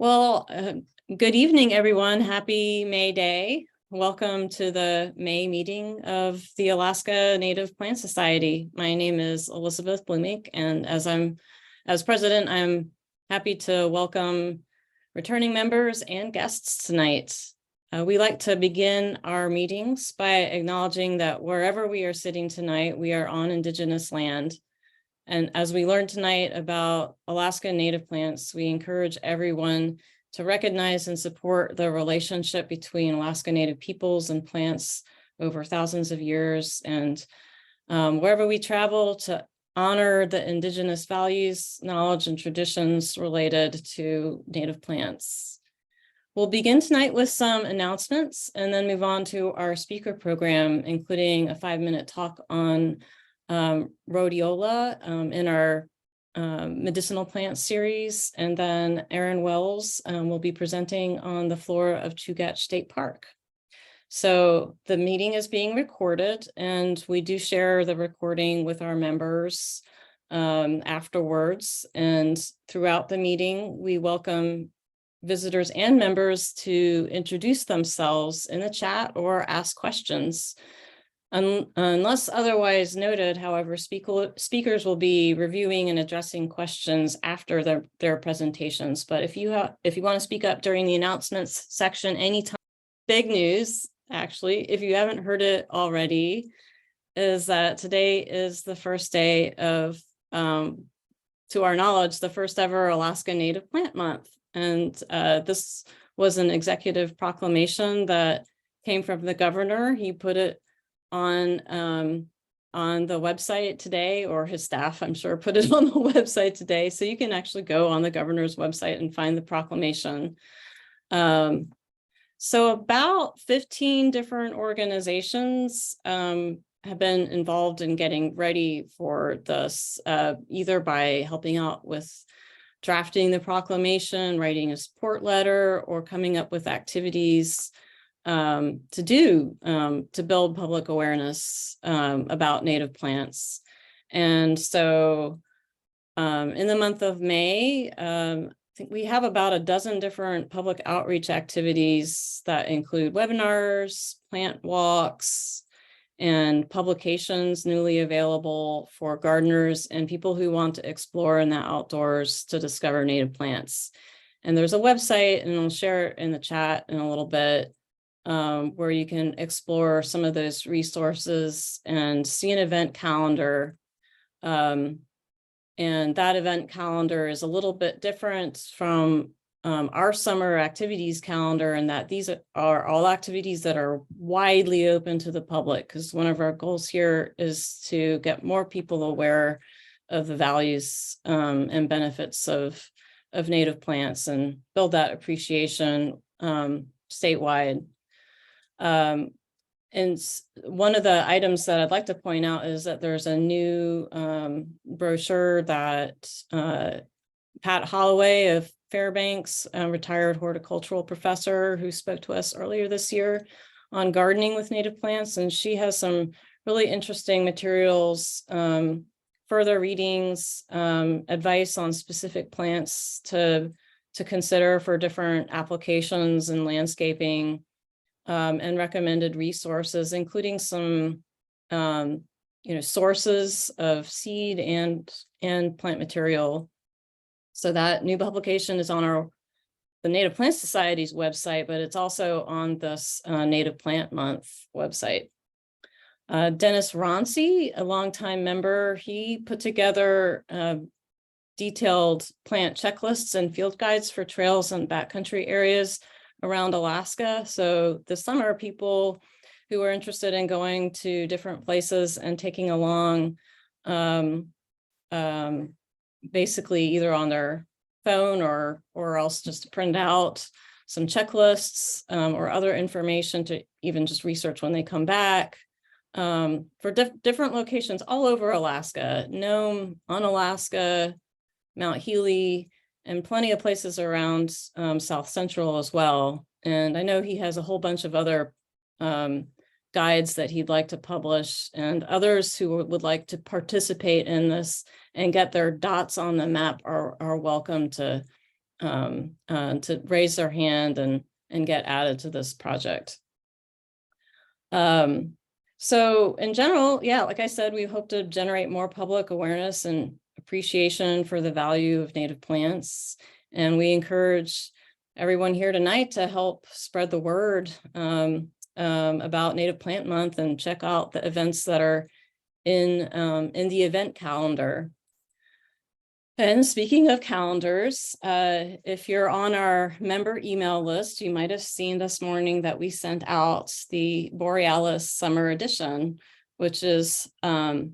Well, good evening, everyone. Happy May Day. Welcome to the May meeting of the Alaska Native Plant Society. My name is Elizabeth Blumink, and as president, I'm happy to welcome returning members and guests tonight. We like to begin our meetings by acknowledging that wherever we are sitting tonight, we are on Indigenous land. And as we learned tonight about Alaska native plants, we encourage everyone to recognize and support the relationship between Alaska Native peoples and plants over thousands of years. And wherever we travel, to honor the Indigenous values, knowledge, and traditions related to native plants. We'll begin tonight with some announcements and then move on to our speaker program, including a 5-minute talk on Rhodiola in our medicinal plant series, and then Aaron Wells will be presenting on the Flora of Chugach State Park. So the meeting is being recorded, and we do share the recording with our members afterwards. And throughout the meeting, we welcome visitors and members to introduce themselves in the chat or ask questions. Unless otherwise noted, however, speakers will be reviewing and addressing questions after their presentations. But if you want to speak up during the announcements section anytime, big news, actually, if you haven't heard it already, is that today is the first day of, to our knowledge, the first ever Alaska Native Plant Month. And this was an executive proclamation that came from the governor. He put it on the website today, or his staff, I'm sure, put it on the website today. So you can actually go on the governor's website and find the proclamation. So about 15 different organizations have been involved in getting ready for this, either by helping out with drafting the proclamation, writing a support letter, or coming up with activities to build public awareness about native plants. And so in the month of May, I think we have about a dozen different public outreach activities that include webinars, plant walks, and publications newly available for gardeners and people who want to explore in the outdoors to discover native plants. And there's a website, and I'll share it in the chat in a little bit, where you can explore some of those resources and see an event calendar. And that event calendar is a little bit different from our summer activities calendar, and that these are all activities that are widely open to the public, because one of our goals here is to get more people aware of the values and benefits of native plants and build that appreciation statewide. And one of the items that I'd like to point out is that there's a new brochure that Pat Holloway of Fairbanks, a retired horticultural professor who spoke to us earlier this year on gardening with native plants. And she has some really interesting materials, further readings, advice on specific plants to consider for different applications in landscaping, and recommended resources, including some sources of seed and plant material. So that new publication is on the Native Plant Society's website, but it's also on this Native Plant Month website. Dennis Ronci, a longtime member, he put together detailed plant checklists and field guides for trails and backcountry areas around Alaska. So this summer, people who are interested in going to different places and taking along basically either on their phone or else just to print out some checklists or other information to even just research when they come back for different locations all over Alaska, Nome, Unalaska, Mount Healy, and plenty of places around South Central as well. And I know he has a whole bunch of other guides that he'd like to publish, and others who would like to participate in this and get their dots on the map are welcome to to raise their hand and get added to this project. So in general, yeah, like I said, we hope to generate more public awareness and appreciation for the value of native plants. And we encourage everyone here tonight to help spread the word about Native Plant Month and check out the events that are in the event calendar. And speaking of calendars, if you're on our member email list, you might have seen this morning that we sent out the Borealis Summer Edition, which is kind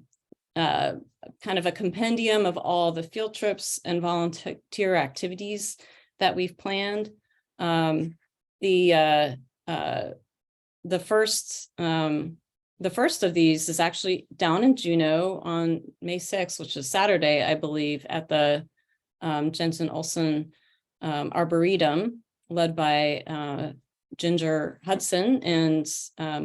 of a compendium of all the field trips and volunteer activities that we've planned. The first of these is actually down in Juneau on May 6th, which is Saturday, I believe, at the Jensen Olson Arboretum, led by Ginger Hudson and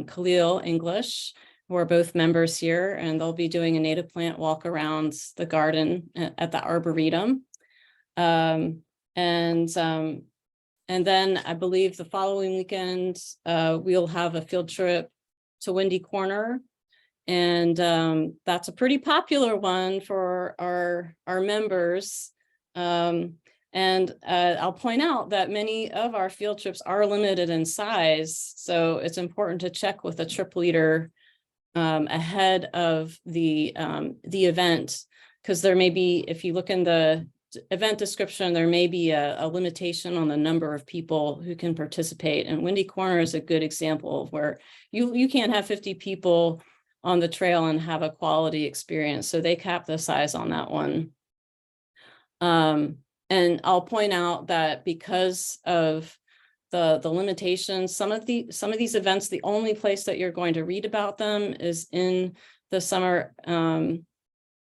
Khalil English, who are both members here, and they'll be doing a native plant walk around the garden at the Arboretum. And then I believe the following weekend, we'll have a field trip to Windy Corner. And that's a pretty popular one for our members. And I'll point out that many of our field trips are limited in size. So it's important to check with a trip leader ahead of the event, because there may be, if you look in the event description, there may be a limitation on the number of people who can participate. And Windy Corner is a good example of where you can't have 50 people on the trail and have a quality experience. So they cap the size on that one. And I'll point out that because of the limitations, some of these events, the only place that you're going to read about them is in the summer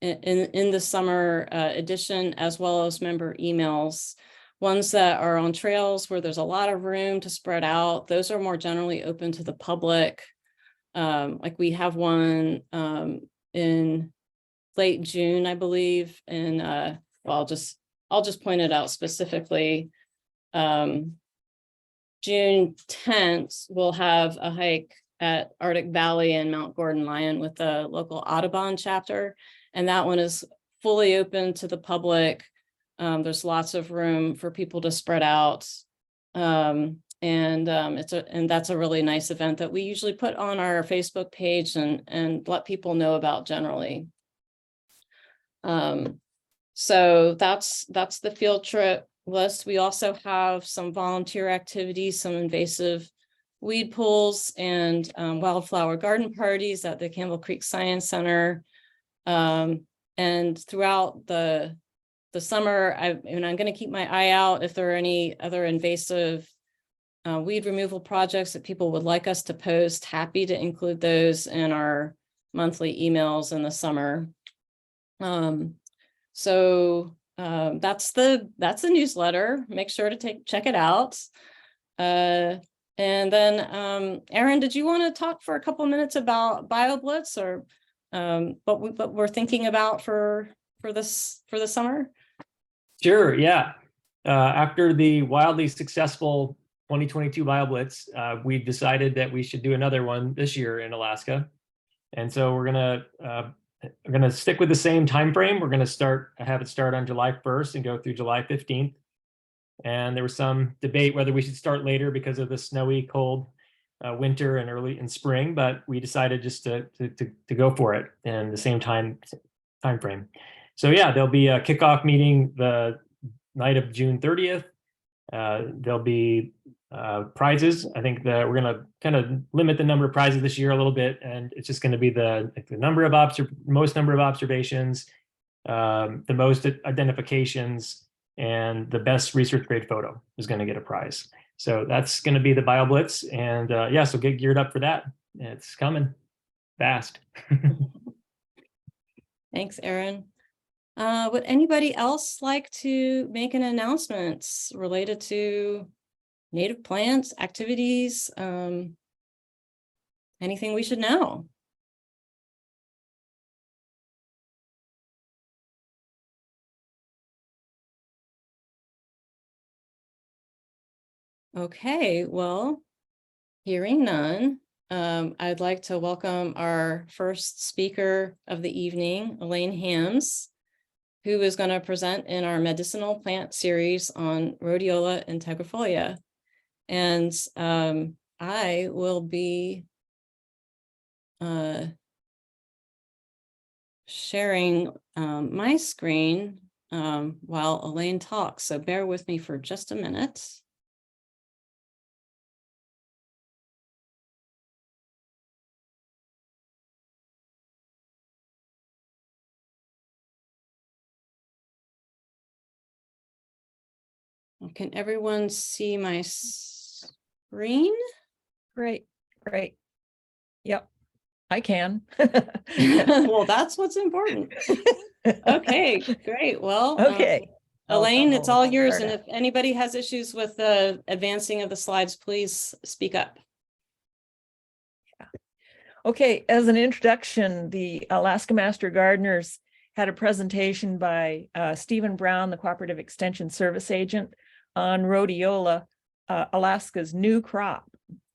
in the summer edition, as well as member emails. Ones that are on trails where there's a lot of room to spread out, those are more generally open to the public. Like we have one in late June, I believe, and well, I'll just point it out specifically. June 10th, we'll have a hike at Arctic Valley and Mount Gordon Lion with the local Audubon chapter. And that one is fully open to the public. There's lots of room for people to spread out. And that's a really nice event that we usually put on our Facebook page and let people know about generally. So that's the field trip list. We also have some volunteer activities, some invasive weed pulls and wildflower garden parties at the Campbell Creek Science Center. And throughout the summer, I'm going to keep my eye out if there are any other invasive weed removal projects that people would like us to post. Happy to include those in our monthly emails in the summer. So that's the newsletter. Make sure to check it out. And then, Aaron, did you want to talk for a couple minutes about BioBlitz or what we're thinking about for the summer? Sure. Yeah. After the wildly successful 2022 BioBlitz, we decided that we should do another one this year in Alaska, and so we're gonna stick with the same time frame. We're gonna have it start on July 1st and go through July 15th. And there was some debate whether we should start later because of the snowy, cold winter and early in spring, but we decided just to go for it in the same time frame. So yeah, there'll be a kickoff meeting the night of June 30th. There'll be prizes. I think that we're going to kind of limit the number of prizes this year a little bit, and it's just going to be the most number of observations, the most identifications, and the best research grade photo is going to get a prize. So that's going to be the BioBlitz, and yeah, so get geared up for that. It's coming fast. Thanks, Aaron. Would anybody else like to make an announcement related to native plants, activities, anything we should know? Okay, well, hearing none, I'd like to welcome our first speaker of the evening, Elaine Hams, who is going to present in our medicinal plant series on Rhodiola integrifolia. And I will be sharing my screen while Elaine talks. So bear with me for just a minute. Can everyone see my screen? Great. Yep, I can. Well, that's what's important. Okay, great. Well, Okay. Elaine, it's all yours. And start if anybody has issues with the advancing of the slides, please speak up. Okay, as an introduction, the Alaska Master Gardeners had a presentation by Stephen Brown, the Cooperative Extension Service Agent, on Rhodiola, Alaska's new crop.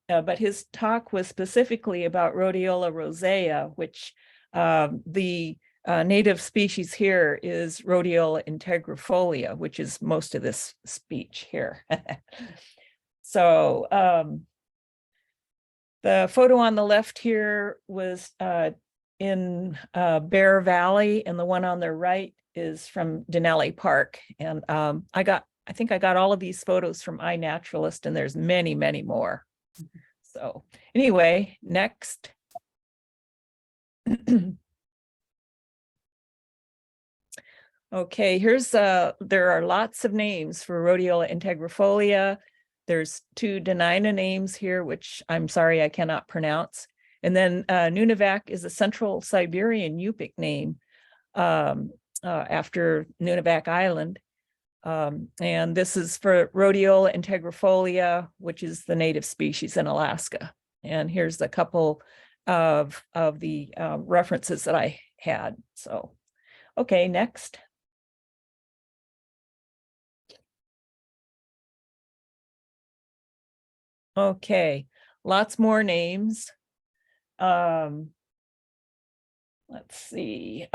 But his talk was specifically about Rhodiola rosea, which the native species here is Rhodiola integrifolia, which is most of this speech here. So the photo on the left here was in Bear Valley, and the one on the right is from Denali Park. And I think I got all of these photos from iNaturalist, and there's many, many more. So anyway, next. Okay, here's there are lots of names for Rhodiola integrifolia. There's 2 Denina names here, which I'm sorry I cannot pronounce. And then Nunivak is a Central Siberian Yupik name after Nunivak Island. And this is for Rhodiola integrifolia, which is the native species in Alaska. And here's a couple of the references that I had. So, okay, next. Okay, lots more names. Let's see.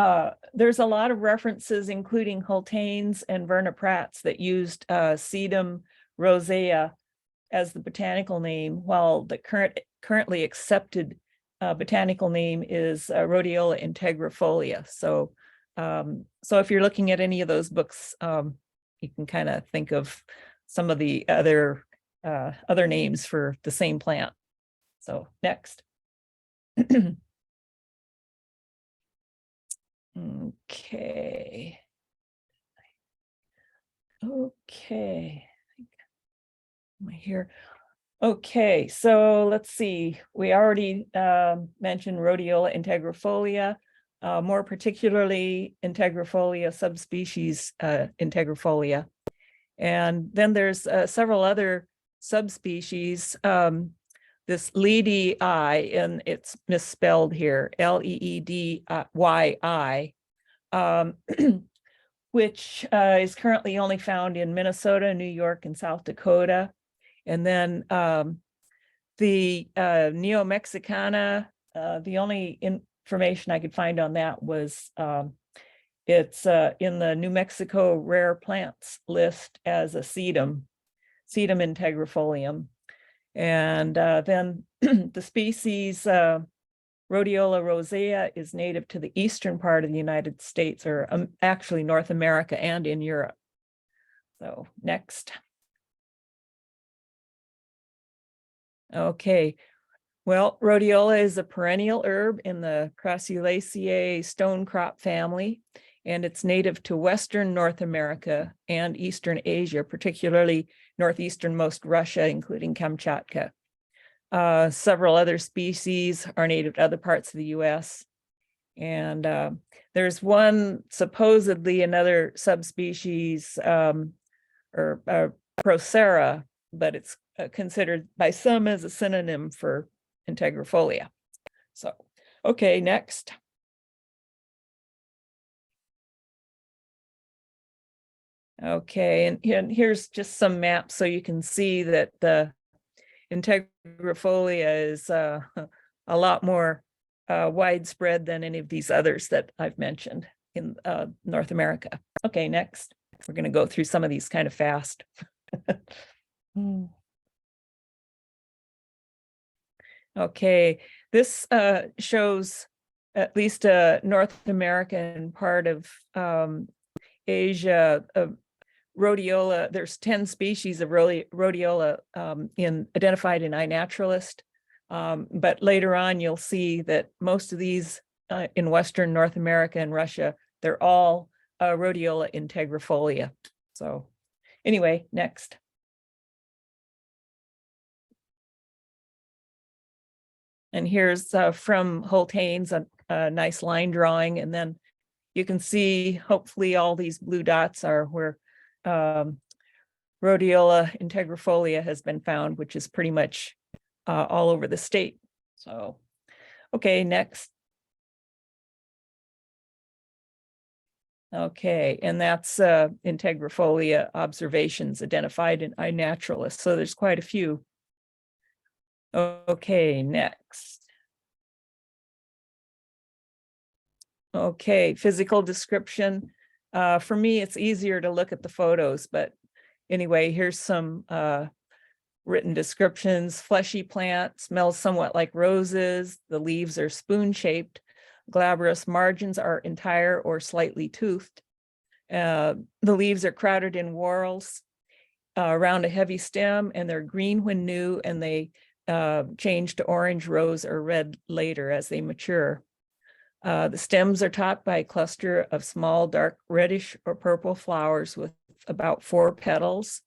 There's a lot of references, including Hultanes and Verna Pratts, that used Sedum rosea as the botanical name, while the currently accepted botanical name is Rhodiola integrifolia. So, so if you're looking at any of those books, you can kind of think of some of the other names for the same plant. So next. Okay. Am I here? Okay, so let's see. We already mentioned Rhodiola integrifolia, more particularly integrifolia subspecies integrifolia. And then there's several other subspecies. This Leedyi, and it's misspelled here, Leedyi, which is currently only found in Minnesota, New York, and South Dakota. And then the Neo-Mexicana, the only information I could find on that was it's in the New Mexico rare plants list as a sedum integrifolium. And then the species Rhodiola rosea is native to the eastern part of the United States, or actually North America and in Europe. So next. Okay, well, Rhodiola is a perennial herb in the Crassulaceae stonecrop family, and it's native to Western North America and Eastern Asia, particularly northeasternmost Russia, including Kamchatka. Several other species are native to other parts of the US. And there's one, supposedly another subspecies, or Procera, but it's considered by some as a synonym for integrifolia. So, okay, next. Okay, and here's just some maps so you can see that the integrifolia is a lot more widespread than any of these others that I've mentioned in North America. Okay, next. We're going to go through some of these kind of fast. Okay, this shows at least North America and part of Asia, rhodiola. There's 10 species of rhodiola identified in iNaturalist. But later on, you'll see that most of these in Western North America and Russia, they're all Rhodiola integrifolia. So anyway, next. And here's from Holtain's a nice line drawing. And then you can see, hopefully all these blue dots are where Rhodiola integrifolia has been found, which is pretty much all over the state. So, okay, next. Okay, and that's integrifolia observations identified in iNaturalist. So there's quite a few. Okay, next. Okay, physical description. For me, it's easier to look at the photos, but anyway, here's some written descriptions. Fleshy plant, smells somewhat like roses. The leaves are spoon-shaped. Glabrous margins are entire or slightly toothed. The leaves are crowded in whorls around a heavy stem, and they're green when new, and they change to orange, rose, or red later as they mature. The stems are topped by a cluster of small, dark reddish or purple flowers with about 4 petals.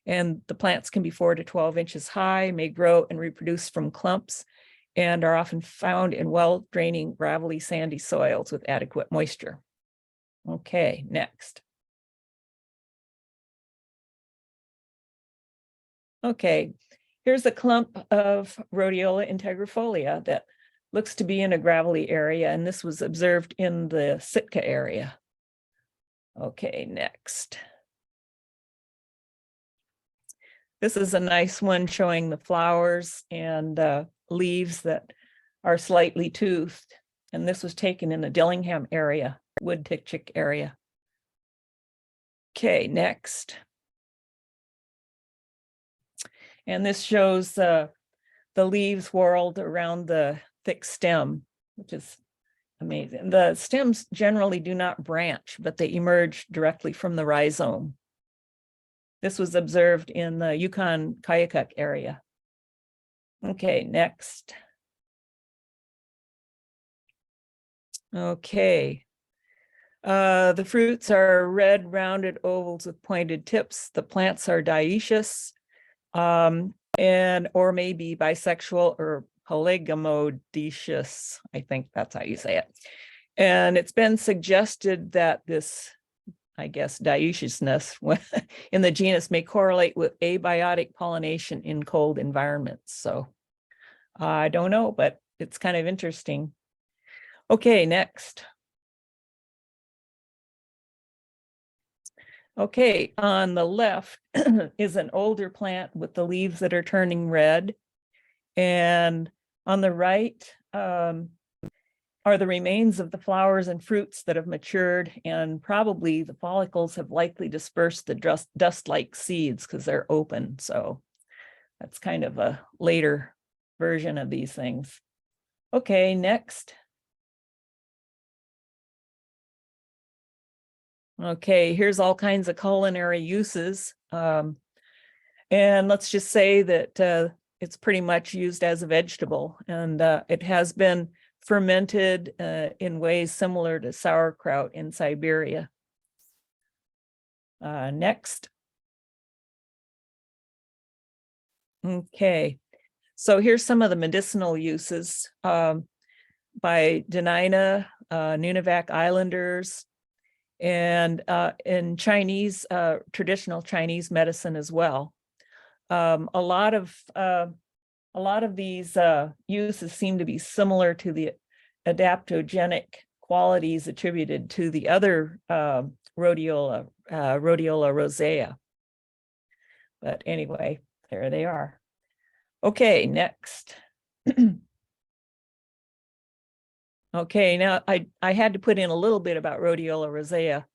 And the plants can be 4 to 12 inches high, may grow and reproduce from clumps, and are often found in well-draining, gravelly, sandy soils with adequate moisture. Okay, next. Okay, here's a clump of Rhodiola integrifolia that looks to be in a gravelly area, and this was observed in the Sitka area. Okay, next. This is a nice one showing the flowers and leaves that are slightly toothed, and this was taken in the Dillingham area, Wood-Tikchik area. Okay, next. And this shows the leaves whorled around the thick stem, which is amazing. The stems generally do not branch, but they emerge directly from the rhizome. This was observed in the Yukon-Kayakuk area. Okay, next. Okay. The fruits are red, rounded ovals with pointed tips. The plants are dioecious, and or maybe bisexual or polygamodiecious. I think that's how you say it. And it's been suggested that this, I guess, dioeciousness in the genus may correlate with abiotic pollination in cold environments. So I don't know, but it's kind of interesting. Okay, next. Okay, on the left is an older plant with the leaves that are turning red. And on the right are the remains of the flowers and fruits that have matured, and probably the follicles have likely dispersed the dust-like seeds because they're open. So that's kind of a later version of these things. Okay, next. Okay, here's all kinds of culinary uses. And let's just say that it's pretty much used as a vegetable, and it has been fermented in ways similar to sauerkraut in Siberia. Next. Okay, so here's some of the medicinal uses by Denina, Nunavak Islanders, and in Chinese, traditional Chinese medicine as well. A lot of these uses seem to be similar to the adaptogenic qualities attributed to the other rhodiola, Rhodiola rosea. But anyway, there they are. Okay, next. Okay, now I had to put in a little bit about Rhodiola rosea.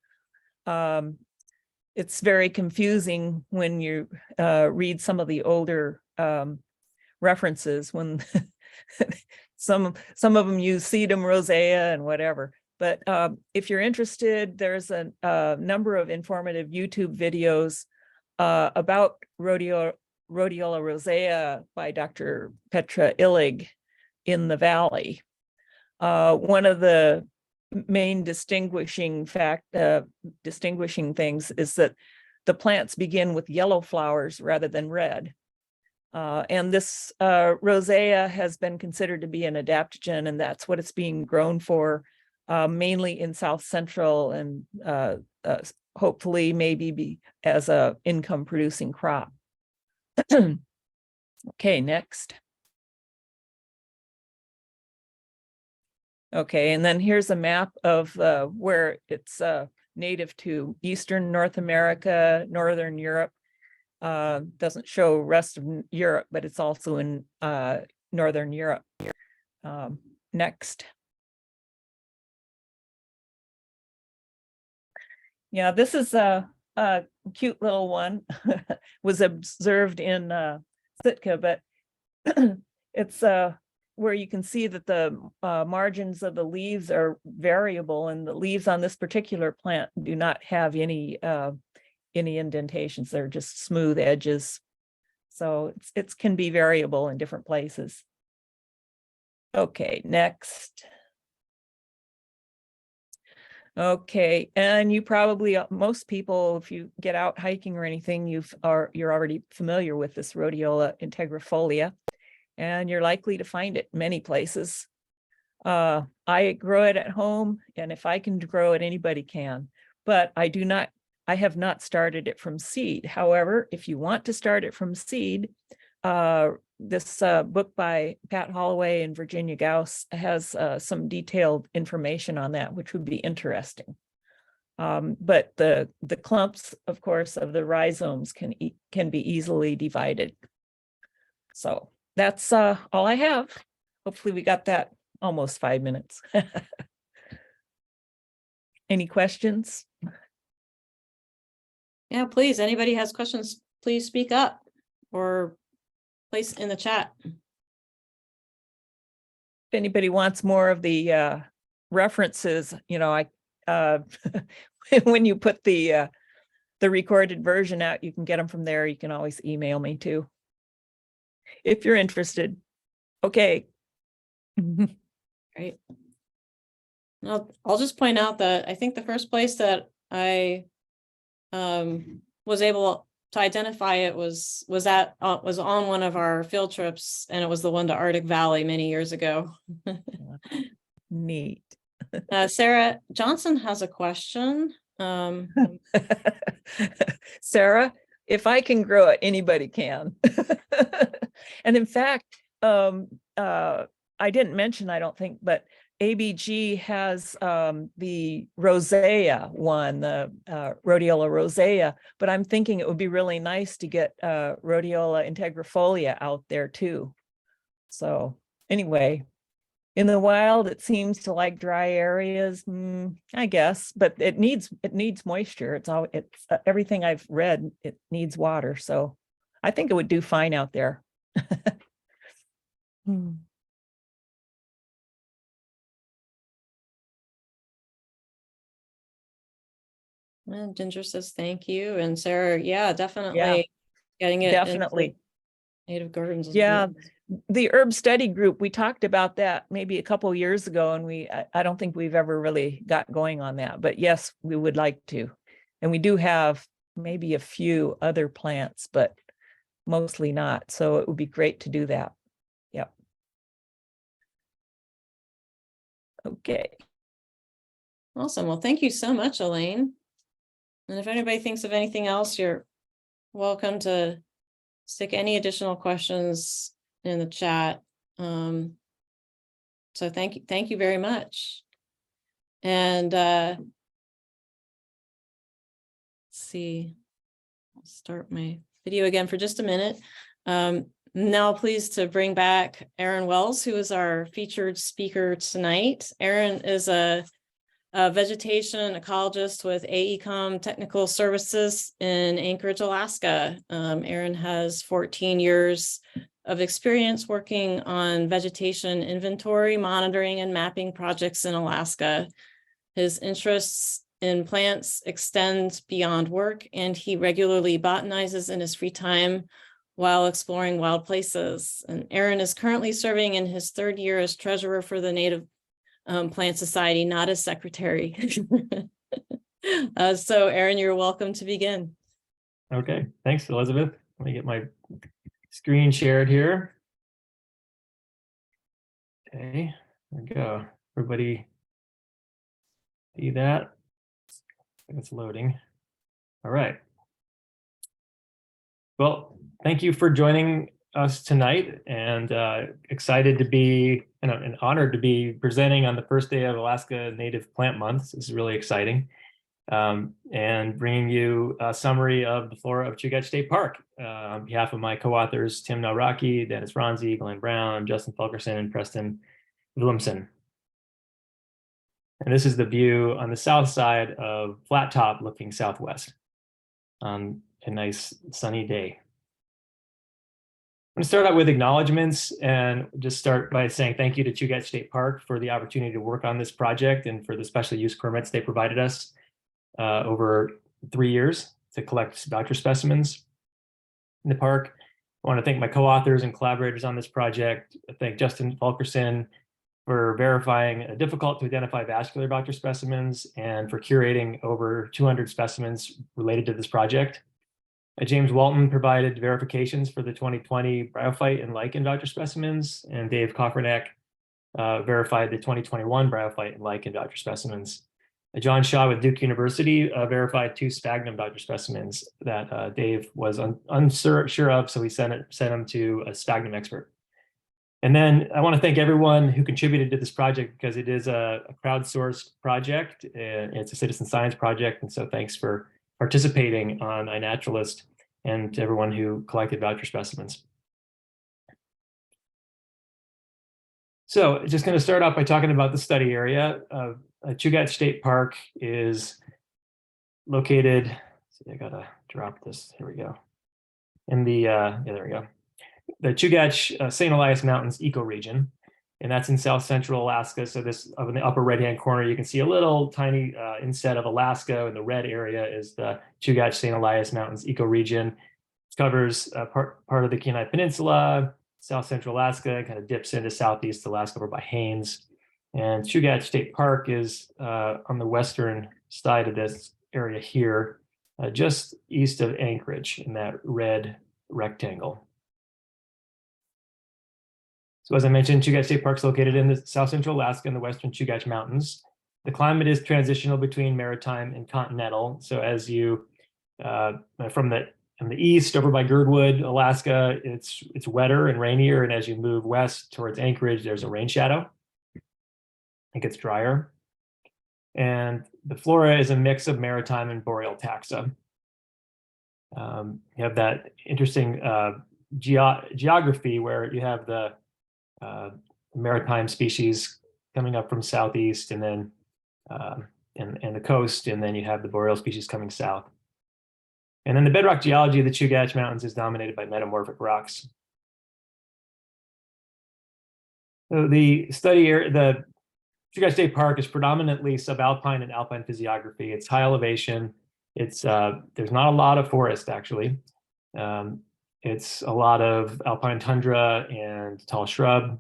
It's very confusing when you read some of the older references when some of them use sedum rosea and whatever. But if you're interested, there's a number of informative YouTube videos about Rhodiola rosea by Dr. Petra Illig in the Valley. One of the main distinguishing things is that the plants begin with yellow flowers rather than red. And this rosea has been considered to be an adaptogen, and that's what it's being grown for, mainly in South Central, and hopefully maybe be as a income producing crop. Okay, next. Okay, and then here's a map of where it's native to Eastern North America, Northern Europe. Doesn't show rest of Europe, but it's also in Northern Europe. Next. Yeah, this is a cute little one. Was observed in Sitka, but it's where you can see that the margins of the leaves are variable, and the leaves on this particular plant do not have any indentations. They're just smooth edges. So it can be variable in different places. Okay, next. Okay, and you probably, most people, if you get out hiking or anything, you're already familiar with this Rhodiola integrifolia, and you're likely to find it many places. I grow it at home, and if I can grow it, anybody can. But I have not started it from seed. However, if you want to start it from seed, this book by Pat Holloway and Virginia Gauss has some detailed information on that, which would be interesting. But the clumps, of course, of the rhizomes can be easily divided. So that's all I have. Hopefully we got that almost 5 minutes. Any questions? Yeah, please, anybody has questions, please speak up or place in the chat. If anybody wants more of the references, you know, I when you put the recorded version out, you can get them from there. You can always email me too, if you're interested. Okay. Great. I'll just point out that I think the first place that I was able to identify it was on one of our field trips, and it was the one to Arctic Valley many years ago. Neat. Sarah Johnson has a question. Sarah, if I can grow it, anybody can. And in fact, I didn't mention, I don't think, but ABG has the rosea one, the Rhodiola rosea, but I'm thinking it would be really nice to get Rhodiola integrifolia out there too. So anyway, in the wild, it seems to like dry areas, I guess, but it needs moisture. It's everything I've read, it needs water. So I think it would do fine out there. And Ginger says thank you, and Sarah, yeah, definitely getting it Definitely. native gardens. Yeah, the herb study group, we talked about that maybe a couple of years ago, and I don't think we've ever really got going on that, but yes, we would like to. And we do have maybe a few other plants, but mostly not. So it would be great to do that. Yep. Okay. Awesome. Well, thank you so much, Elaine. And if anybody thinks of anything else, you're welcome to stick any additional questions in the chat. So thank you very much. And let's see, I'll start my video again for just a minute. Now pleased to bring back Aaron Wells, who is our featured speaker tonight. Aaron is a vegetation ecologist with AECOM Technical Services in Anchorage, Alaska. Aaron has 14 years of experience working on vegetation inventory, monitoring, and mapping projects in Alaska. His interests in plants extend beyond work, and he regularly botanizes in his free time while exploring wild places. And Aaron is currently serving in his 3rd year as treasurer for the Native Plant Society, not as secretary. So Aaron, you're welcome to begin. Okay, thanks, Elizabeth. Let me get my screen shared here. Okay, there we go. Everybody see that? It's loading. All right. Well, thank you for joining us tonight, and excited to be and honored to be presenting on the first day of Alaska Native Plant Month. This is really exciting. And bringing you a summary of the flora of Chugach State Park on behalf of my co-authors, Tim Nowrocki, Dennis Ronzi, Glenn Brown, Justin Fulkerson, and Preston Williamson. And this is the view on the south side of Flat Top looking southwest on a nice sunny day. I'm going to start out with acknowledgements and just start by saying thank you to Chugach State Park for the opportunity to work on this project and for the special use permits they provided us over 3 years to collect voucher specimens in the park. I want to thank my co-authors and collaborators on this project. I thank Justin Fulkerson for verifying difficult to identify vascular voucher specimens and for curating over 200 specimens related to this project. James Walton provided verifications for the 2020 bryophyte and lichen voucher specimens, and Dave Koffernack verified the 2021 bryophyte and lichen voucher specimens. John Shaw with Duke University verified 2 sphagnum voucher specimens that Dave was unsure of, so he sent them to a sphagnum expert. And then I want to thank everyone who contributed to this project, because it is a crowdsourced project. It's a citizen science project, and so thanks for participating on iNaturalist and to everyone who collected voucher specimens. So just going to start off by talking about the study area. Chugach State Park is located, I gotta drop this, here we go. In the, yeah, there we go. The Chugach St. Elias Mountains ecoregion, and that's in south central Alaska. So this, up in the upper right-hand corner, you can see a little tiny inset of Alaska, and the red area is the Chugach St. Elias Mountains ecoregion. It covers part of the Kenai Peninsula, south central Alaska, kind of dips into southeast Alaska over by Haines. And Chugach State Park is on the western side of this area here, just east of Anchorage in that red rectangle. So as I mentioned, Chugach State Park is located in the south central Alaska in the western Chugach Mountains. The climate is transitional between maritime and continental. So as you, from the east over by Girdwood, Alaska, it's wetter and rainier. And as you move west towards Anchorage, there's a rain shadow. It gets drier. And the flora is a mix of maritime and boreal taxa. You have that interesting geography where you have the maritime species coming up from southeast, and then and the coast, and then you have the boreal species coming south. And then the bedrock geology of the Chugach Mountains is dominated by metamorphic rocks. So the study area, the Chugach State Park is predominantly subalpine and alpine physiography. It's high elevation. It's there's not a lot of forest actually. It's a lot of alpine tundra and tall shrub.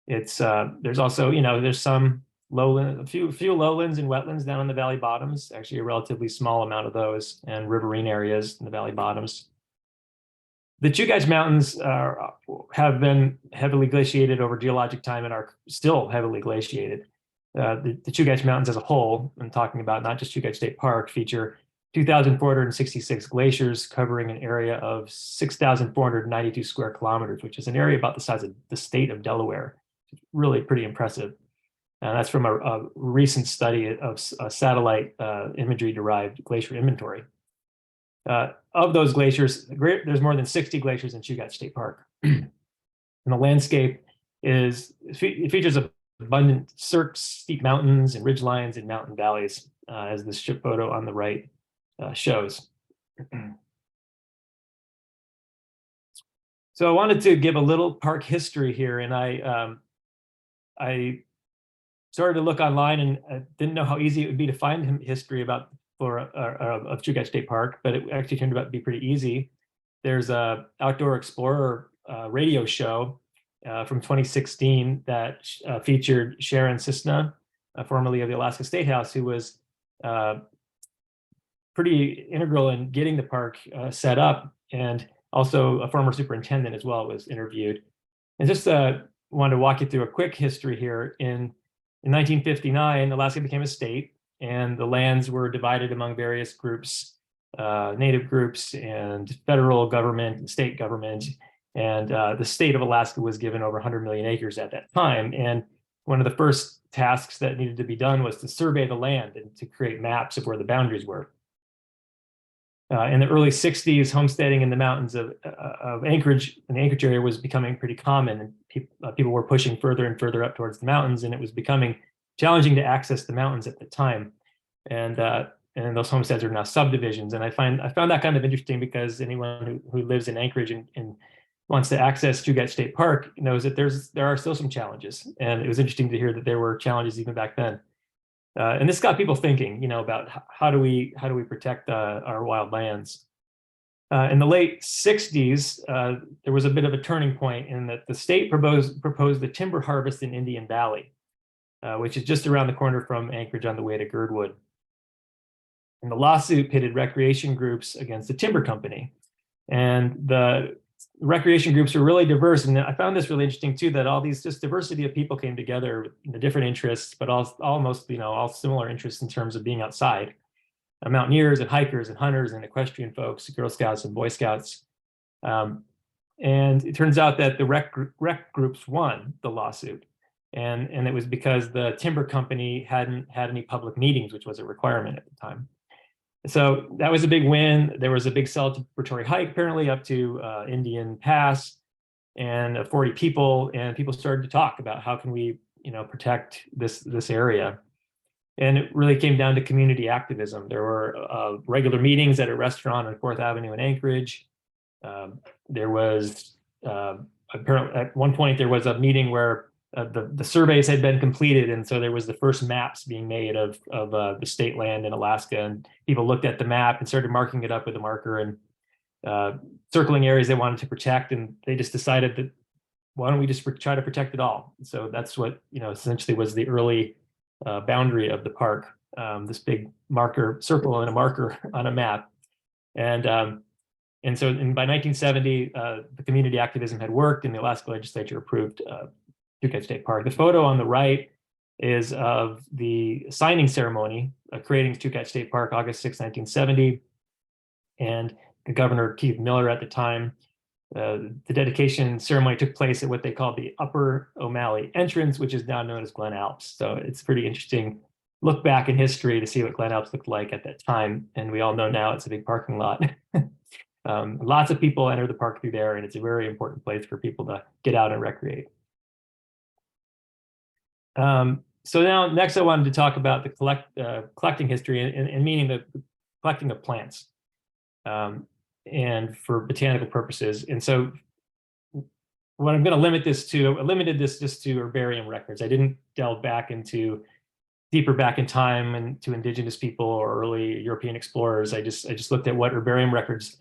It's there's also, there's some lowland, a few lowlands and wetlands down in the valley bottoms, actually a relatively small amount of those, and riverine areas in the valley bottoms. The Chugach Mountains have been heavily glaciated over geologic time and are still heavily glaciated. The Chugach Mountains as a whole, I'm talking about not just Chugach State Park, feature 2,466 glaciers covering an area of 6,492 square kilometers, which is an area about the size of the state of Delaware. It's really pretty impressive. That's from a recent study of satellite imagery-derived glacier inventory. Of those glaciers, there's more than 60 glaciers in Chugach State Park. And the landscape it features abundant cirques, steep mountains, and ridge lines and mountain valleys, as this ship photo on the right shows. So I wanted to give a little park history here, and I started to look online, and I didn't know how easy it would be to find history about Flora of Chugach State Park, but it actually turned out to be pretty easy. There's a Outdoor Explorer radio show from 2016 that featured Sharon Cisna, formerly of the Alaska State House, who was pretty integral in getting the park set up, and also a former superintendent as well was interviewed. And just wanted to walk you through a quick history here. In 1959, Alaska became a state, and the lands were divided among various groups, native groups and federal government and state government. And the state of Alaska was given over 100 million acres at that time. And one of the first tasks that needed to be done was to survey the land and to create maps of where the boundaries were. In the early 60s, homesteading in the mountains of Anchorage, in the Anchorage area, was becoming pretty common, and people were pushing further and further up towards the mountains, and it was becoming challenging to access the mountains at the time. And those homesteads are now subdivisions. And I found that kind of interesting, because anyone who lives in Anchorage and wants to access Chugach State Park knows that there are still some challenges. And it was interesting to hear that there were challenges even back then. And this got people thinking, about how do we protect our wild lands. In the late 60s, there was a bit of a turning point in that the state proposed the timber harvest in Indian Valley, which is just around the corner from Anchorage on the way to Girdwood. And the lawsuit pitted recreation groups against the timber company. And the recreation groups were really diverse. And I found this really interesting too, that all these just diversity of people came together with the different interests, but almost, all similar interests in terms of being outside. Mountaineers and hikers and hunters and equestrian folks, Girl Scouts and Boy Scouts. And it turns out that the rec groups won the lawsuit. And it was because the timber company hadn't had any public meetings, which was a requirement at the time. So that was a big win. There was a big celebratory hike, apparently, up to Indian Pass, and 40 people, and people started to talk about how can we, protect this area. And it really came down to community activism. There were regular meetings at a restaurant on 4th Avenue in Anchorage. There was apparently at one point there was a meeting where the surveys had been completed, and so there was the first maps being made of the state land in Alaska, and people looked at the map and started marking it up with a marker and circling areas they wanted to protect, and they just decided that why don't we just try to protect it all? So that's what essentially was the early boundary of the park, this big marker circle and a marker on a map, and so by 1970 the community activism had worked, and the Alaska legislature approved Chugach State Park. The photo on the right is of the signing ceremony creating Chugach State Park, August 6, 1970. And Governor Keith Miller at the time, the dedication ceremony took place at what they called the Upper O'Malley entrance, which is now known as Glen Alps. So it's a pretty interesting look back in history to see what Glen Alps looked like at that time. And we all know now it's a big parking lot. Lots of people enter the park through there, and it's a very important place for people to get out and recreate. So now next I wanted to talk about the collecting history and meaning the collecting of plants and for botanical purposes. And so what I'm going to limit this to, I limited this just to herbarium records. I didn't delve deeper back in time and to indigenous people or early European explorers. I just looked at what herbarium records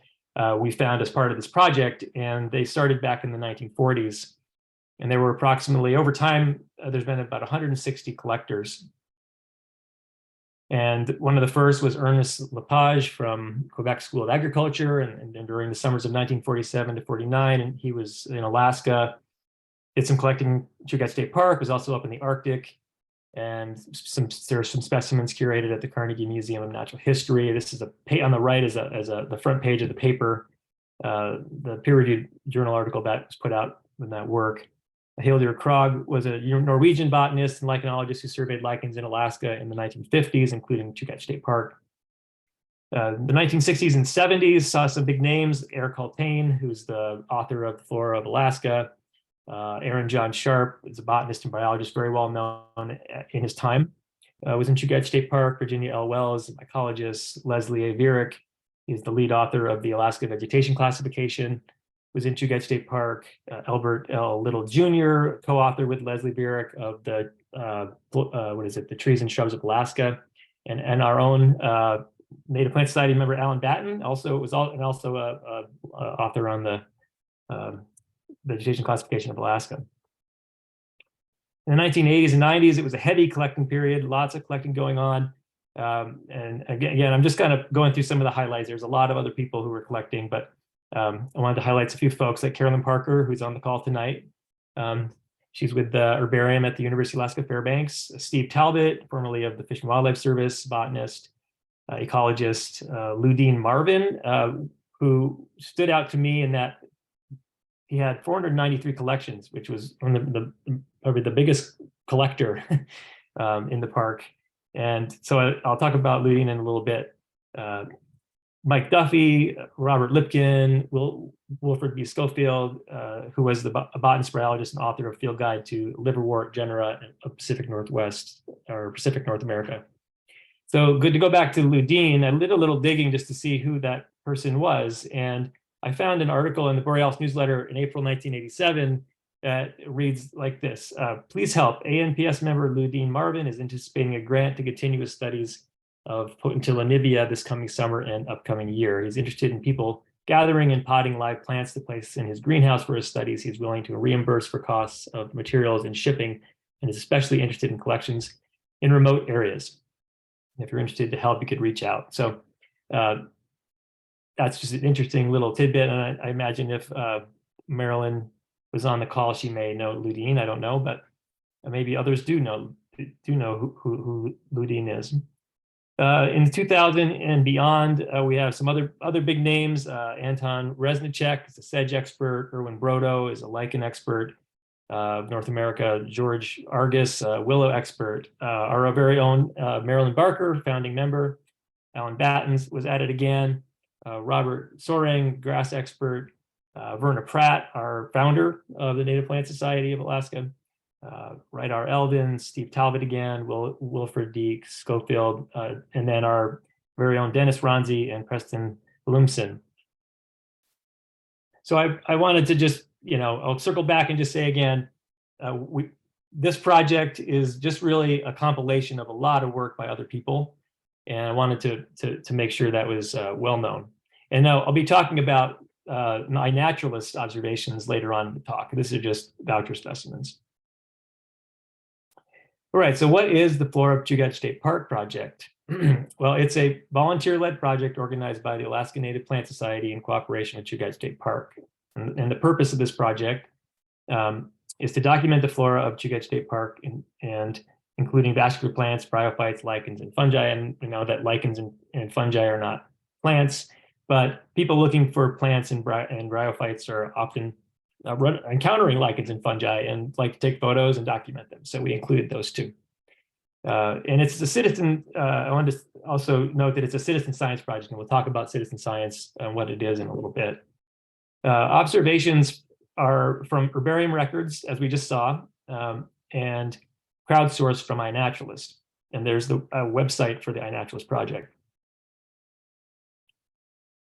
we found as part of this project, and they started back in the 1940s. And there were approximately, over time, there's been about 160 collectors. And one of the first was Ernest Lepage from Quebec School of Agriculture, and during the summers of 1947 to 49, and he was in Alaska, did some collecting in Chugach State Park, was also up in the Arctic, and there are some specimens curated at the Carnegie Museum of Natural History. This is on the right is the front page of the paper, the peer-reviewed journal article that was put out in that work. Hildur Krog was a Norwegian botanist and lichenologist who surveyed lichens in Alaska in the 1950s, including Chugach State Park. The 1960s and 70s saw some big names: Eric Hultane, who's the author of the Flora of Alaska. Aaron John Sharp is a botanist and biologist, very well known in his time. Was in Chugach State Park. Virginia L. Wells, an ecologist. Leslie A. Viereck is the lead author of the Alaska Vegetation Classification, was in Chugach State Park. Albert L. Little Jr., co-author with Leslie Viereck of the, the Trees and Shrubs of Alaska. And our own Native Plant Society member, Alan Batten, also a author on the Vegetation Classification of Alaska. In the 1980s and 90s, it was a heavy collecting period, lots of collecting going on. And again, I'm just kind of going through some of the highlights. There's a lot of other people who were collecting, but I wanted to highlight a few folks like Carolyn Parker, who's on the call tonight. She's with the herbarium at the University of Alaska Fairbanks. Steve Talbot, formerly of the Fish and Wildlife Service, botanist, ecologist. Ludine Marvin, who stood out to me in that he had 493 collections, which was one of probably the biggest collector in the park. And so I'll talk about Ludine in a little bit. Mike Duffy, Robert Lipkin, Wilfred B. Schofield, who was a botanist, biologist, and author of Field Guide to Liverwort genera of Pacific Northwest or Pacific North America. So good to go back to Ludine. I did a little digging just to see who that person was. And I found an article in the Borealis newsletter in April 1987 that reads like this. Please help. ANPS member Ludine Marvin is anticipating a grant to continue his studies of Potentilla nivea this coming summer and upcoming year. He's interested in people gathering and potting live plants to place in his greenhouse for his studies. He's willing to reimburse for costs of materials and shipping, and is especially interested in collections in remote areas. If you're interested to help, you could reach out. So that's just an interesting little tidbit. And I imagine if Marilyn was on the call, she may know Ludine. I don't know, but maybe others do know who Ludine is. In 2000 and beyond, we have some other big names. Anton Reznicek is a sedge expert. Erwin Brodo is a lichen expert. North America, George Argus, willow expert. Our very own Marilyn Barker, founding member. Alan Battens was at it again. Robert Soreng, grass expert. Verna Pratt, our founder of the Native Plant Society of Alaska. Rydar Eldon, Steve Talbot again, Wilfred D. Schofield, and then our very own Dennis Ronzi and Preston Blumson. So I wanted to just, I'll circle back and just say again, this project is just really a compilation of a lot of work by other people. And I wanted to make sure that was well known. And now I'll be talking about my naturalist observations later on in the talk. This is just voucher specimens. All right, so what is the Flora of Chugach State Park project? Well, it's a volunteer-led project organized by the Alaska Native Plant Society in cooperation with Chugach State Park. And the purpose of this project is to document the flora of Chugach State Park and including vascular plants, bryophytes, lichens, and fungi. And we know that lichens and fungi are not plants, but people looking for plants and bryophytes are often encountering lichens and fungi and like to take photos and document them. So we included those two. And it's a citizen, I wanted to also note that it's a citizen science project, and we'll talk about citizen science and what it is in a little bit. Observations are from herbarium records, as we just saw, and crowdsourced from iNaturalist. And there's the website for the iNaturalist project.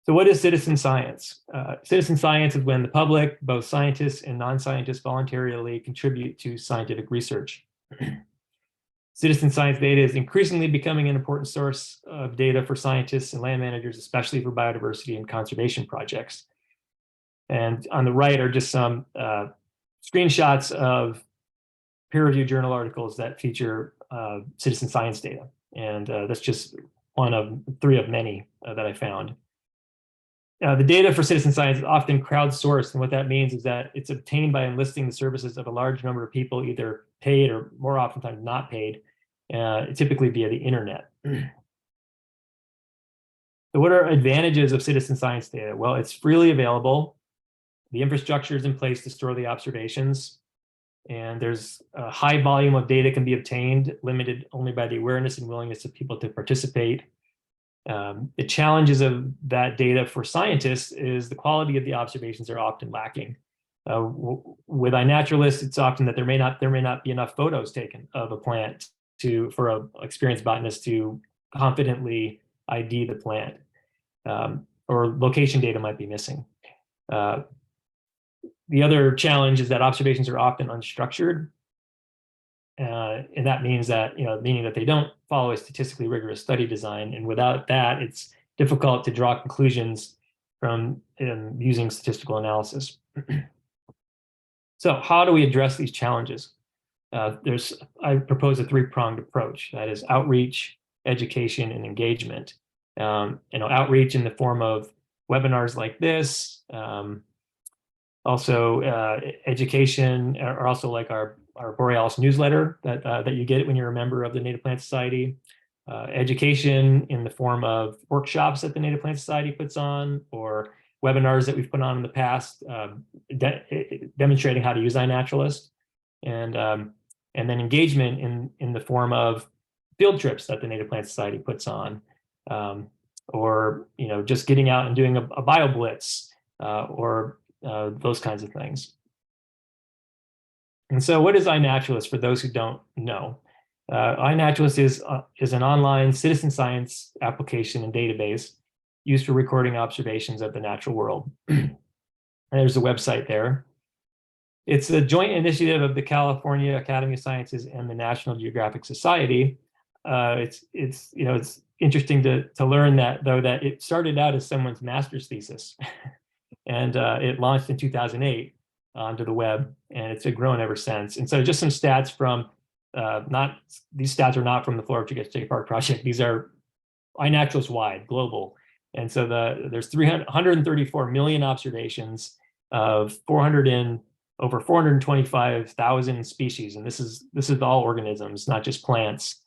So what is citizen science? Citizen science is when the public, both scientists and non-scientists, voluntarily contribute to scientific research. Citizen science data is increasingly becoming an important source of data for scientists and land managers, especially for biodiversity and conservation projects. And on the right are just some screenshots of peer-reviewed journal articles that feature citizen science data. And that's just one of 3 of many that I found. The data for citizen science is often crowdsourced, and what that means is that it's obtained by enlisting the services of a large number of people, either paid or more oftentimes not paid, typically via the internet. So what are advantages of citizen science data? Well, it's freely available. The infrastructure is in place to store the observations. And there's a high volume of data can be obtained, limited only by the awareness and willingness of people to participate. The challenges of that data for scientists is the quality of the observations are often lacking. With iNaturalist, it's often that there may not be enough photos taken of a plant for an experienced botanist to confidently ID the plant, or location data might be missing. The other challenge is that observations are often unstructured, and that means that, meaning that they don't follow a statistically rigorous study design. And without that, it's difficult to draw conclusions from using statistical analysis. So how do we address these challenges? I propose a three-pronged approach. That is outreach, education, and engagement. Outreach in the form of webinars like this, also education, or also like our Borealis newsletter that you get when you're a member of the Native Plant Society. Education in the form of workshops that the Native Plant Society puts on, or webinars that we've put on in the past, demonstrating how to use iNaturalist, and then engagement in the form of field trips that the Native Plant Society puts on, or just getting out and doing a bio blitz, or those kinds of things. And so, what is iNaturalist for those who don't know? iNaturalist is an online citizen science application and database used for recording observations of the natural world. And there's a website there. It's a joint initiative of the California Academy of Sciences and the National Geographic Society. It's interesting to learn that, though, that it started out as someone's master's thesis, and it launched in 2008 onto the web, and it's grown ever since. And so, just some stats from these stats are not from the Flora of Chugach State Park project. These are iNaturalist wide, global. And so there's 134 million observations of over 425,000 species, and this is all organisms, not just plants.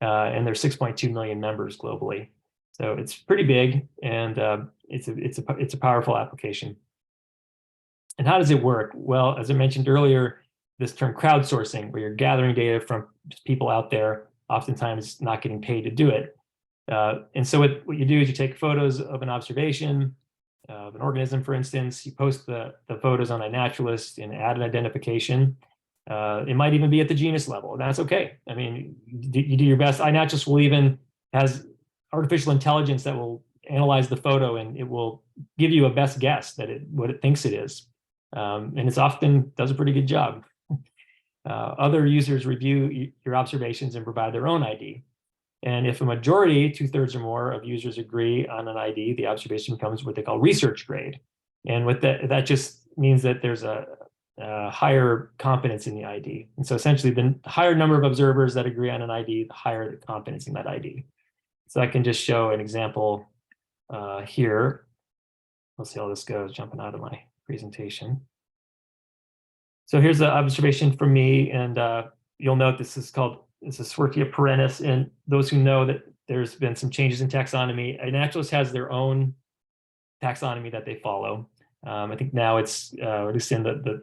And there's 6.2 million members globally, so it's pretty big, and it's a powerful application. And how does it work? Well, as I mentioned earlier, this term crowdsourcing, where you're gathering data from just people out there, oftentimes not getting paid to do it. And so what you do is you take photos of an observation of an organism, for instance. You post the photos on iNaturalist and add an identification. It might even be at the genus level, and that's okay. I mean, you do your best. iNaturalist will even has artificial intelligence that will analyze the photo, and it will give you a best guess that what it thinks it is. And it's often does a pretty good job. Other users review your observations and provide their own ID. And if a majority, 2/3 or more of users agree on an ID, the observation becomes what they call research grade. And with that just means that there's a higher confidence in the ID. And so essentially, the higher number of observers that agree on an ID, the higher the confidence in that ID. So I can just show an example here. Let's see how this goes, jumping out of my presentation. So here's the observation from me, and you'll note this is Swertia perennis, and those who know that there's been some changes in taxonomy. iNaturalist has their own taxonomy that they follow. I think now it's, at least in the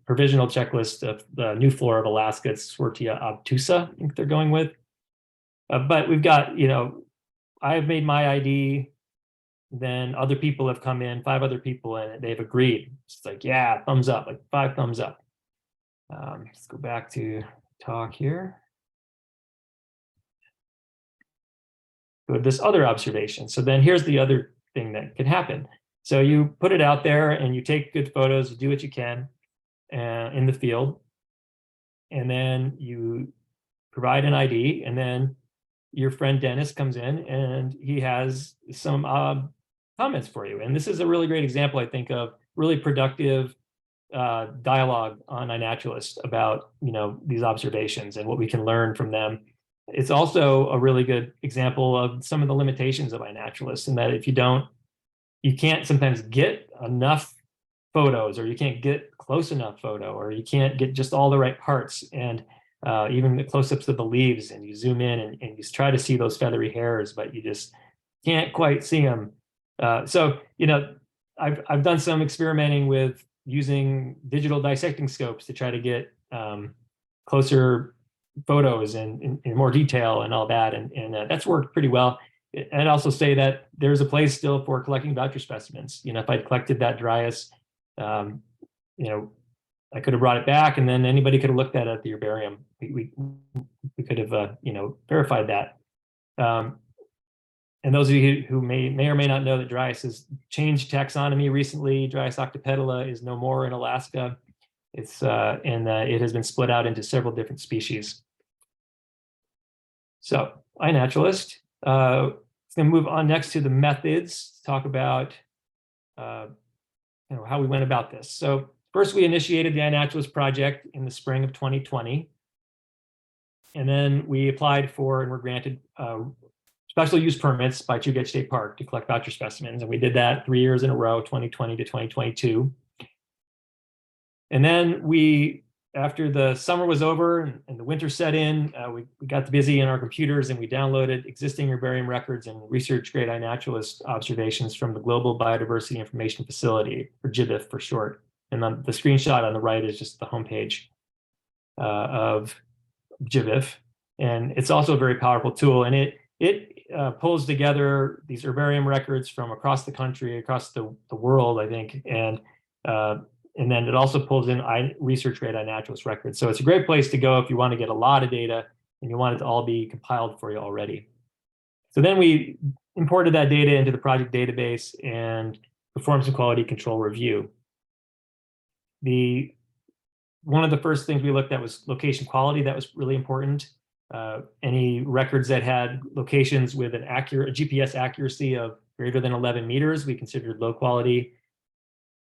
provisional checklist of the new flora of Alaska, it's Swertia obtusa, I think they're going with. But we've got, I've made my ID, then other people have come in, 5 other people, and they've agreed. It's like, yeah, thumbs up, like 5 thumbs up. Let's go back to talk here. Go to this other observation. So then here's the other thing that can happen. So you put it out there and you take good photos, you do what you can in the field, and then you provide an ID, and then your friend Dennis comes in and he has some comments for you. And this is a really great example, I think, of really productive dialogue on iNaturalist about these observations and what we can learn from them. It's also a really good example of some of the limitations of iNaturalist, in that if you can't sometimes get enough photos, or you can't get close enough photo, or you can't get just all the right parts, and even the close-ups of the leaves, and you zoom in and you try to see those feathery hairs, but you just can't quite see them. So I've done some experimenting with using digital dissecting scopes to try to get closer photos and in more detail and all that. And that's worked pretty well. And I'd also say that there's a place still for collecting voucher specimens. You know, if I'd collected that Dryas, you know, I could have brought it back and then anybody could have looked at it at the herbarium. We could have, you know, verified that. And those of you who may or may not know that Dryas has changed taxonomy recently. Dryas octopetala is no more in Alaska. It's and it has been split out into several different species. So, iNaturalist. It's going to move on next to the methods. Talk about you know, how we went about this. So first, we initiated the iNaturalist project in the spring of 2020, and then we applied for and were granted special use permits by Chugach State Park to collect voucher specimens, and we did that 3 years in a row, 2020 to 2022. And then we, after the summer was over and the winter set in, we got busy in our computers and we downloaded existing herbarium records and research-grade iNaturalist observations from the Global Biodiversity Information Facility, or GBIF for short. And then the screenshot on the right is just the homepage of GBIF. And it's also a very powerful tool. And it pulls together these herbarium records from across the country, across the world, I think. And then it also pulls in research-grade iNaturalist records. So it's a great place to go if you want to get a lot of data and you want it to all be compiled for you already. So then we imported that data into the project database and performed some quality control review. One of the first things we looked at was location quality. That was really important. Any records that had locations with a GPS accuracy of greater than 11 meters, we considered low quality.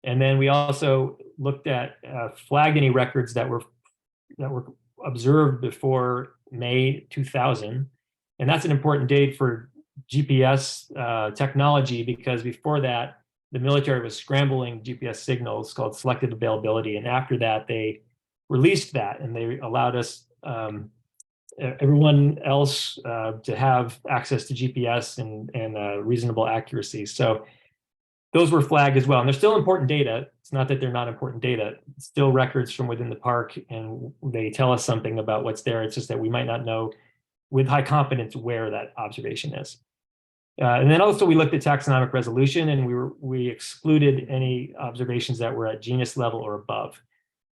And then we also looked at flagged any records that were observed before May 2000. And that's an important date for GPS technology, because before that, the military was scrambling GPS signals called selective availability. And after that, they released that and they allowed us, everyone else, to have access to GPS and reasonable accuracy. So those were flagged as well. And they're still important data. It's not that they're not important data. It's still records from within the park, and they tell us something about what's there. It's just that we might not know with high confidence where that observation is. And then also we looked at taxonomic resolution, and we excluded any observations that were at genus level or above.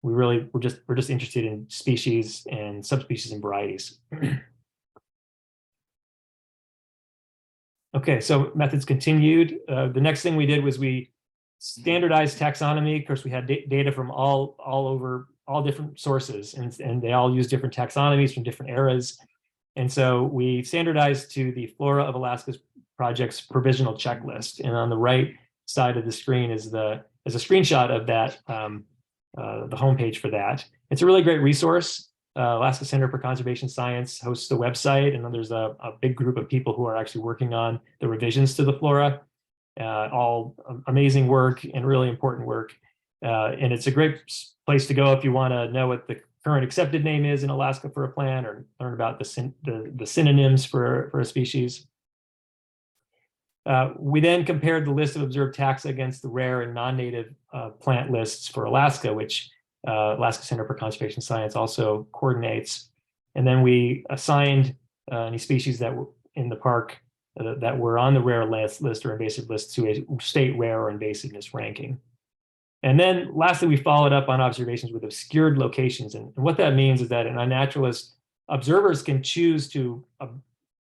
We're just interested in species and subspecies and varieties. Okay, so methods continued. The next thing we did was we standardized taxonomy. Of course, we had data from all different sources, and they all use different taxonomies from different eras. And so we standardized to the Flora of Alaska's project's provisional checklist. And on the right side of the screen is a screenshot of that, the homepage for that. It's a really great resource. Alaska Center for Conservation Science hosts the website, and then there's a big group of people who are actually working on the revisions to the Flora. All amazing work and really important work. And it's a great place to go if you want to know what the current accepted name is in Alaska for a plant, or learn about the synonyms for a species. We then compared the list of observed taxa against the rare and non-native plant lists for Alaska, which Alaska Center for Conservation Science also coordinates. And then we assigned any species that were in the park that were on the rare list or invasive list to a state rare or invasiveness ranking. And then lastly, we followed up on observations with obscured locations. And what that means is that an iNaturalist, observers can choose to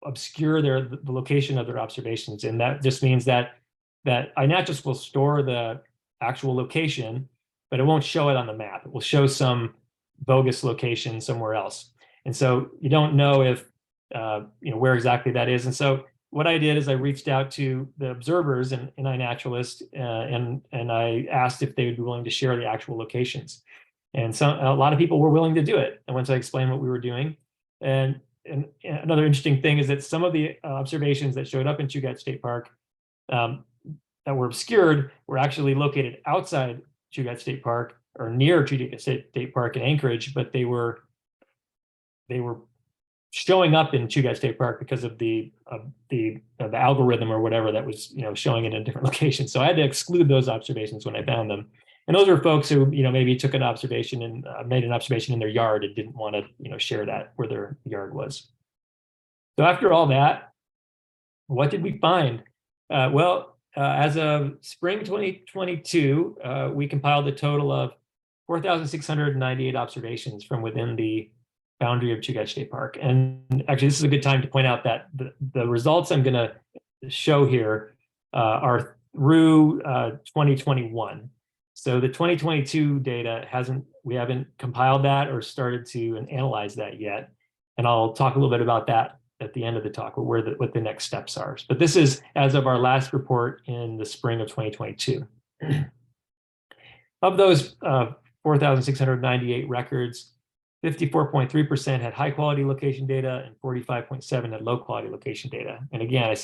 obscure the location of their observations. And that just means that iNaturalist will store the actual location, but it won't show it on the map. It will show some bogus location somewhere else. And so you don't know if, where exactly that is. And so what I did is I reached out to the observers in iNaturalist, and I asked if they would be willing to share the actual locations. And a lot of people were willing to do it. And once I explained what we were doing, and another interesting thing is that some of the observations that showed up in Chugach State Park that were obscured were actually located outside Chugach State Park or near Chugach State Park in Anchorage, but they were showing up in Chugach State Park because of the algorithm or whatever that was showing it in a different location. So I had to exclude those observations when I found them. And those are folks who, maybe took an observation and made an observation in their yard and didn't want to, share that where their yard was. So after all that, what did we find? As of spring 2022, we compiled a total of 4,698 observations from within the boundary of Chugach State Park. And actually, this is a good time to point out that the results I'm going to show here are through 2021. So the 2022 data we haven't compiled that or started to analyze that yet. And I'll talk a little bit about that at the end of the talk, what the next steps are. But this is as of our last report in the spring of 2022. Of those 4,698 records, 54.3% had high quality location data and 45.7% had low quality location data. And again, I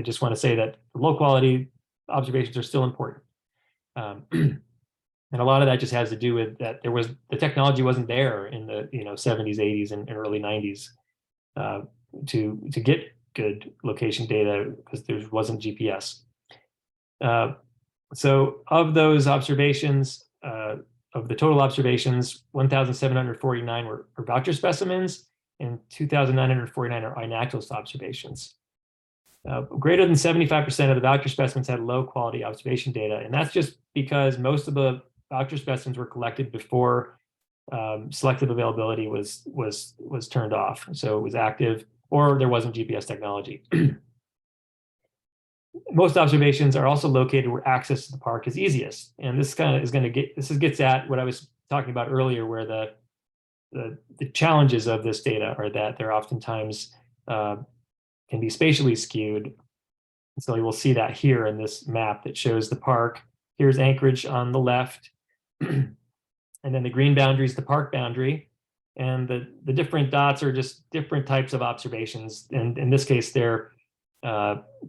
just want to say that low quality observations are still important. And a lot of that just has to do with that the technology wasn't there in the 70s, 80s, and early 90s to get good location data because there wasn't GPS. So of those observations, of the total observations, 1,749 were voucher specimens and 2,949 are inaccurate observations. Greater than 75% of the voucher specimens had low quality observation data, and that's just because most of the voucher specimens were collected before selective availability was turned off. So it was active, or there wasn't GPS technology. Most observations are also located where access to the park is easiest, and this gets at what I was talking about earlier, where the challenges of this data are that they're oftentimes can be spatially skewed. So you will see that here in this map that shows the park. Here's Anchorage on the left, and then the green boundary is the park boundary, and the different dots are just different types of observations. And in this case, they're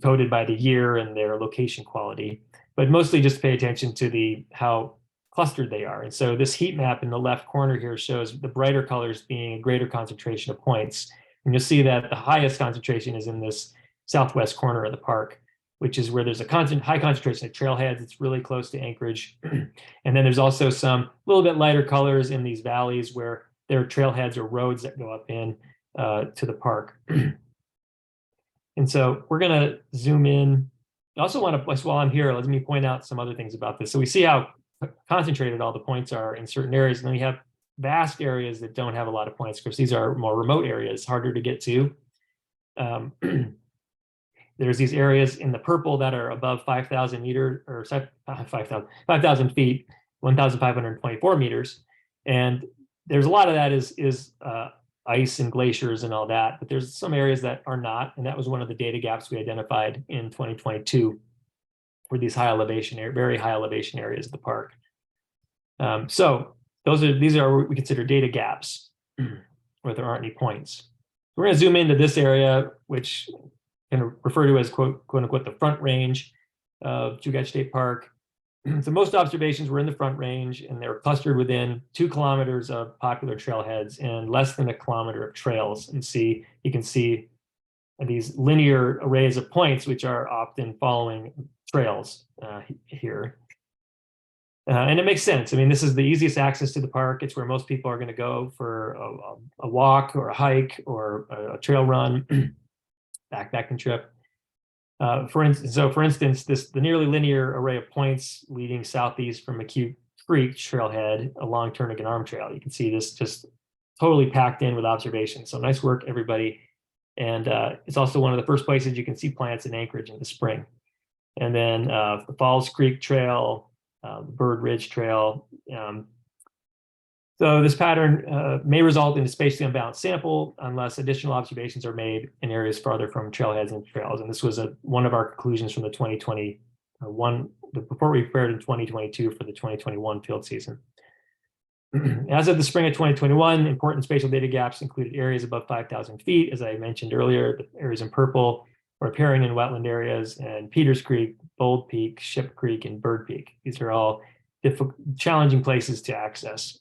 coded by the year and their location quality, but mostly just pay attention to how clustered they are. And so this heat map in the left corner here shows the brighter colors being a greater concentration of points. And you'll see that the highest concentration is in this southwest corner of the park, which is where there's a high concentration of trailheads. It's really close to Anchorage. And then there's also some little bit lighter colors in these valleys where there are trailheads or roads that go up in to the park. And so we're going to zoom in. I also want to, while I'm here, let me point out some other things about this. So we see how concentrated all the points are in certain areas. And then we have vast areas that don't have a lot of points. Of course, these are more remote areas, harder to get to. There's these areas in the purple that are above 5,000 meters, or 5,000 feet, 1,524 meters. And there's a lot of that is ice and glaciers and all that, but there's some areas that are not. And that was one of the data gaps we identified in 2022 for these very high elevation areas of the park. So these are what we consider data gaps where there aren't any points. We're going to zoom into this area, which can refer to as quote unquote the front range of Chugach State Park. So most observations were in the front range, and they were clustered within 2 kilometers of popular trailheads and less than 1 kilometer of trails. And you can see these linear arrays of points, which are often following trails here. And it makes sense. I mean, this is the easiest access to the park. It's where most people are going to go for a walk or a hike or a trail run, backpacking trip. For instance, the nearly linear array of points leading southeast from Acute Creek trailhead along Turnagain Arm Trail. You can see this just totally packed in with observations. So nice work, everybody. And it's also one of the first places you can see plants in Anchorage in the spring. And then the Falls Creek Trail, Bird Ridge Trail. So this pattern may result in a spatially unbalanced sample unless additional observations are made in areas farther from trailheads and trails. And this was one of our conclusions from the 2021, the report we prepared in 2022 for the 2021 field season. As of the spring of 2021, important spatial data gaps included areas above 5,000 feet, as I mentioned earlier, the areas in purple were appearing in wetland areas, and Peters Creek, Bold Peak, Ship Creek, and Bird Peak. These are all challenging places to access.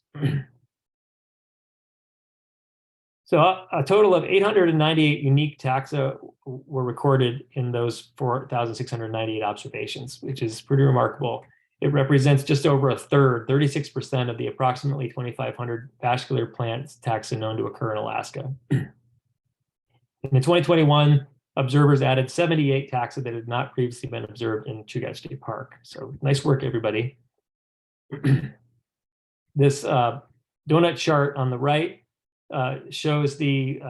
So a total of 898 unique taxa were recorded in those 4,698 observations, which is pretty remarkable. it represents just over a third, 36% of the approximately 2,500 vascular plant taxa known to occur in Alaska. In 2021, observers added 78 taxa that had not previously been observed in Chugach State Park. So nice work, everybody. This donut chart on the right shows the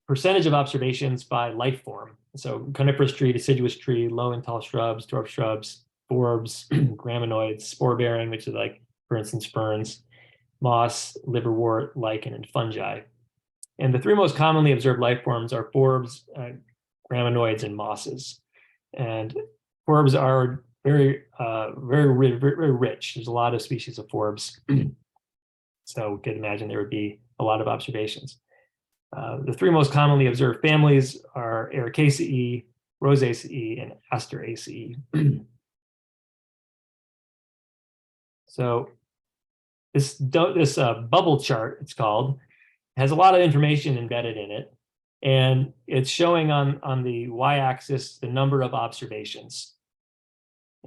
percentage of observations by life form. So coniferous tree, deciduous tree, low and tall shrubs, dwarf shrubs, forbs, graminoids, spore bearing, which is like, for instance, ferns, moss, liverwort, lichen, and fungi. And the three most commonly observed life forms are forbs, graminoids, and mosses. And forbs are very rich. There's a lot of species of forbs. So we could imagine there would be a lot of observations. The three most commonly observed families are Ericaceae, Rosaceae, and Asteraceae. So this bubble chart, it's called, has a lot of information embedded in it. And it's showing on the y-axis the number of observations.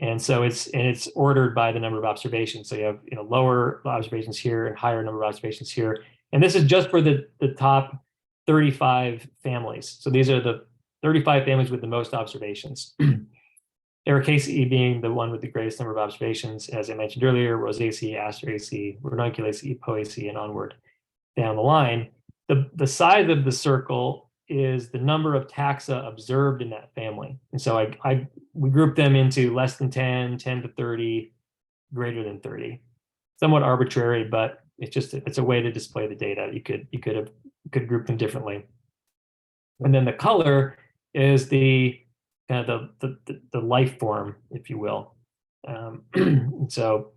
And so it's ordered by the number of observations. So you have lower observations here and higher number of observations here. And this is just for the top 35 families. So these are the 35 families with the most observations. Ericaceae being the one with the greatest number of observations, as I mentioned earlier, Rosaceae, Asteraceae, Ranunculaceae, Poaceae, and onward down the line. The size of the circle is the number of taxa observed in that family. And so we group them into less than 10, 10 to 30, greater than 30. Somewhat arbitrary, but it's a way to display the data. You could group them differently. And then the color is the kind of the life form, if you will. So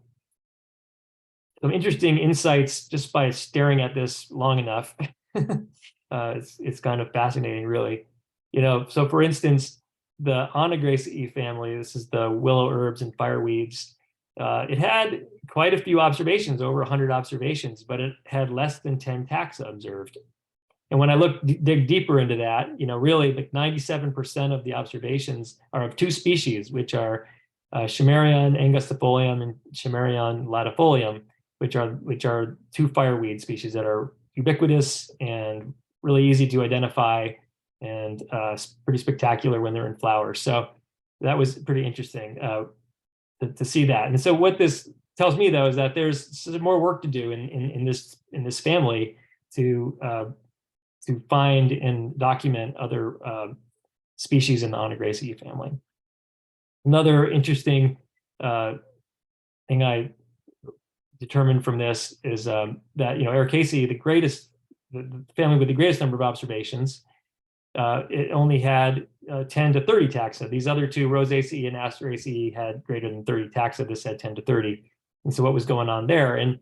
some interesting insights just by staring at this long enough. It's kind of fascinating, really. So for instance, the Onagraceae family, this is the willow herbs and fireweeds. It had quite a few observations, over 100 observations, but it had less than 10 taxa observed. And when I dig deeper into that, really like 97% of the observations are of two species, which are Chimerion angustifolium and Chimerion latifolium, which are two fireweed species that are ubiquitous and really easy to identify and pretty spectacular when they're in flower. So that was pretty interesting to see that. And so what this tells me, though, is that there's more work to do in this family to find and document other species in the Onagraceae family. Another interesting thing I determined from this is that Ericaceae, the family with the greatest number of observations, it only had 10 to 30 taxa. These other two, Rosaceae and Asteraceae, had greater than 30 taxa. This had 10 to 30. And so what was going on there? And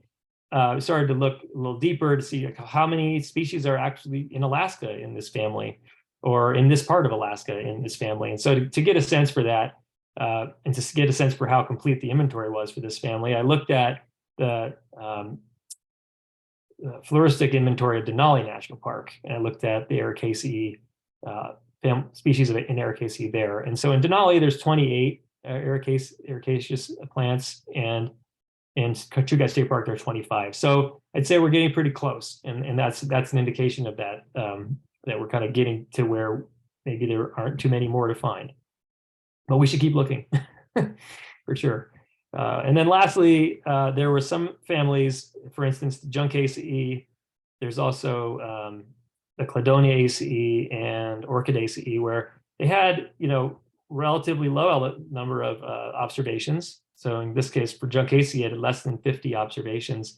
we started to look a little deeper to see how many species are actually in Alaska in this family, or in this part of Alaska in this family. And so to get a sense for that, and to get a sense for how complete the inventory was for this family, I looked at the floristic inventory of Denali National Park, and I looked at the Ericaceae species in Ericaceae there. And so in Denali, there's 28 ericaceous plants, and in Chugach State Park, there are 25. So I'd say we're getting pretty close, and that's an indication of that, that we're kind of getting to where maybe there aren't too many more to find. But we should keep looking for sure. And then lastly, there were some families, for instance, the Juncaceae. There's also the Cladoniaceae and Orchidaceae, where they had, relatively low number of observations. So in this case, for Juncaceae, it had less than 50 observations,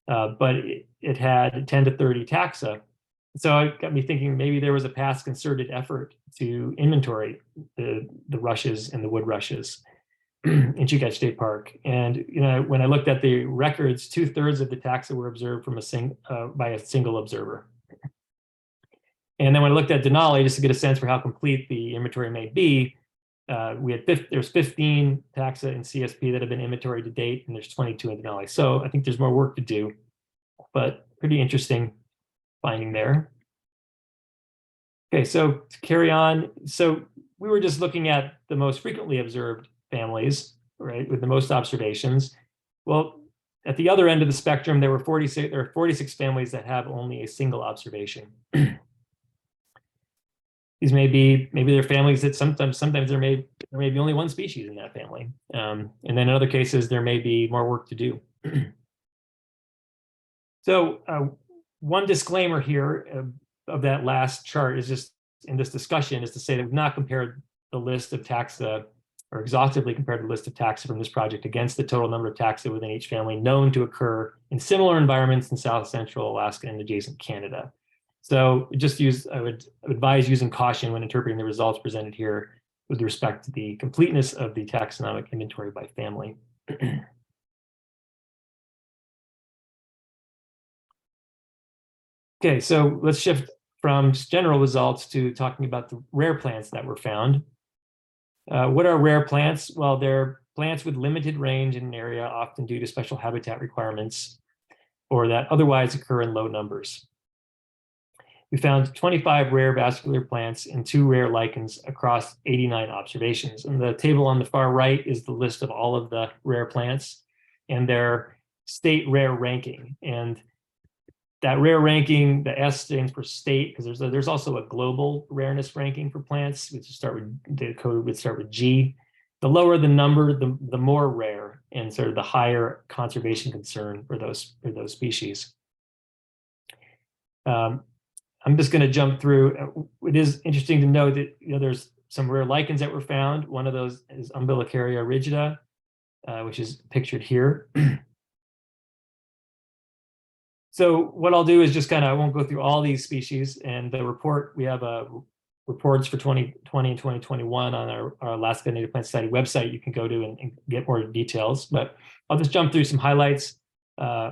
but it had 10 to 30 taxa. So it got me thinking maybe there was a past concerted effort to inventory the rushes and the wood rushes in Chugach State Park. And when I looked at the records, 2/3 of the taxa were observed from by a single observer. And then when I looked at Denali, just to get a sense for how complete the inventory may be, there's 15 taxa in CSP that have been inventoried to date, and there's 22 in Denali. So I think there's more work to do, but pretty interesting finding there. Okay, so to carry on, so we were just looking at the most frequently observed families, right, with the most observations. Well, at the other end of the spectrum, there are 46 families that have only a single observation. These maybe they're families that sometimes there may be only one species in that family. And then in other cases, there may be more work to do. So one disclaimer here of that last chart is just in this discussion is to say that we've not compared the list of taxa or exhaustively compared the list of taxa from this project against the total number of taxa within each family known to occur in similar environments in South Central Alaska and adjacent Canada. So just I would advise using caution when interpreting the results presented here with respect to the completeness of the taxonomic inventory by family. Okay, so let's shift from general results to talking about the rare plants that were found. What are rare plants? Well, they're plants with limited range in an area, often due to special habitat requirements, or that otherwise occur in low numbers. We found 25 rare vascular plants and 2 rare lichens across 89 observations. And the table on the far right is the list of all of the rare plants and their state rare ranking. And that rare ranking, the S stands for state, because there's also a global rareness ranking for plants, which start with the code would start with G. The lower the number, the more rare, and sort of the higher conservation concern for those species. I'm just going to jump through. It is interesting to know that there's some rare lichens that were found. One of those is Umbilicaria rigida, which is pictured here. So what I'll do is just I won't go through all these species, and the report, we have reports for 2020 and 2021 on our Alaska Native Plant Society website you can go to and get more details. But I'll just jump through some highlights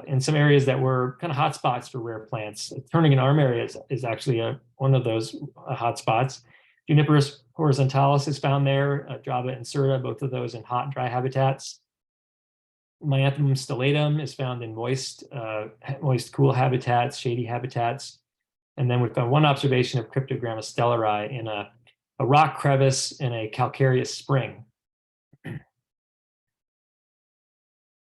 in some areas that were kind of hotspots for rare plants. Turning Arm area is actually one of those hotspots. Juniperus horizontalis is found there, Draba incerta, both of those in hot and dry habitats. Myanthemum stellatum is found in moist, cool habitats, shady habitats. And then we found one observation of Cryptogramma stellari in a rock crevice in a calcareous spring.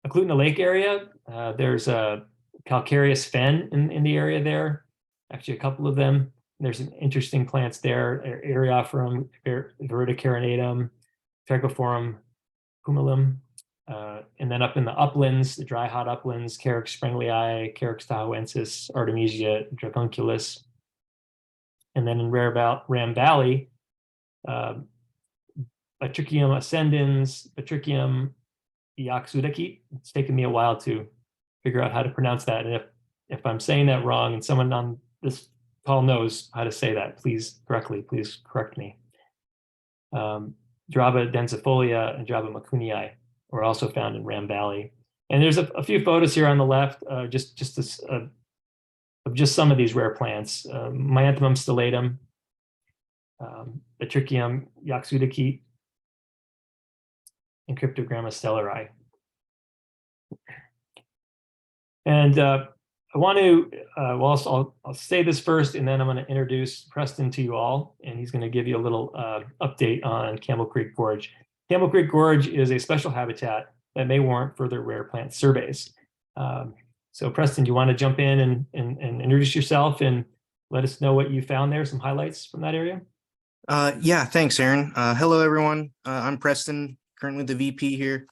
Including the lake area, there's a calcareous fen in the area there, actually a couple of them. There's some interesting plants there, Eriophorum verticarinatum, Trechophorum pumilum. And then up in the uplands, the dry hot uplands, Carex sprenglii, Carex tahoensis, Artemisia dracunculus. And then in Ram Valley, Batricium ascendens, Batricium yaksudaki. It's taken me a while to figure out how to pronounce that. And if I'm saying that wrong and someone on this call knows how to say that, please correct me. Draba densifolia and Draba macunii were also found in Ram Valley. And there's a few photos here on the left, of just some of these rare plants. Myanthemum stellatum, Batricium yaksudaki, and Cryptogramma stellari. And I want to, I'll say this first, and then I'm going to introduce Preston to you all, and he's going to give you a little update on Campbell Creek Gorge. Campbell Creek Gorge is a special habitat that may warrant further rare plant surveys. So Preston, do you want to jump in and introduce yourself and let us know what you found there, some highlights from that area? Yeah, thanks, Aaron. Hello, everyone. I'm Preston, currently the VP here.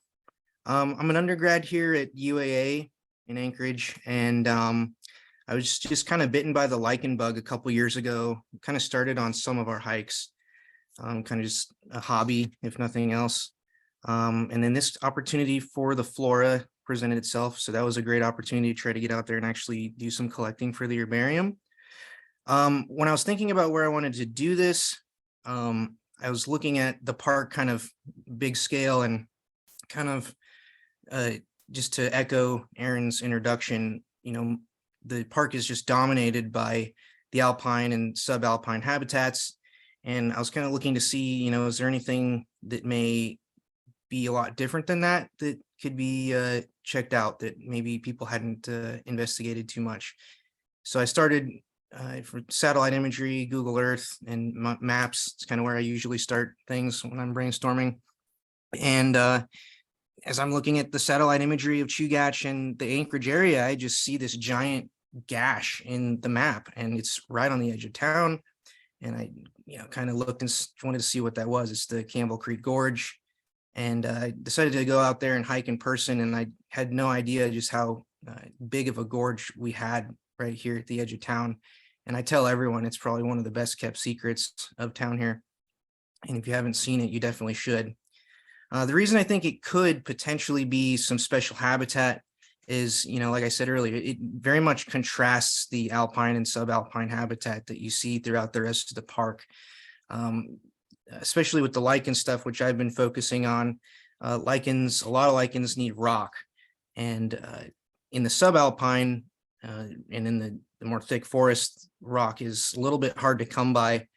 I'm an undergrad here at UAA in Anchorage, and I was just kind of bitten by the lichen bug a couple years ago. Kind of started on some of our hikes, kind of just a hobby, if nothing else. And then this opportunity for the Flora presented itself. So that was a great opportunity to try to get out there and actually do some collecting for the herbarium. When I was thinking about where I wanted to do this, I was looking at the park kind of big scale, and kind of just to echo Aaron's introduction, the park is just dominated by the alpine and subalpine habitats. And I was kind of looking to see, is there anything that may be a lot different than that could be checked out that maybe people hadn't investigated too much. So I started for satellite imagery, Google Earth, and maps. It's kind of where I usually start things when I'm brainstorming. And as I'm looking at the satellite imagery of Chugach and the Anchorage area, I just see this giant gash in the map, and it's right on the edge of town. And I, kind of looked and wanted to see what that was. It's the Campbell Creek Gorge. And I decided to go out there and hike in person. And I had no idea just how big of a gorge we had right here at the edge of town. And I tell everyone it's probably one of the best kept secrets of town here. And if you haven't seen it, you definitely should. The reason I think it could potentially be some special habitat is, like I said earlier, it very much contrasts the alpine and subalpine habitat that you see throughout the rest of the park, especially with the lichen stuff, which I've been focusing on. A lot of lichens need rock. And in the subalpine and in the more thick forest, rock is a little bit hard to come by.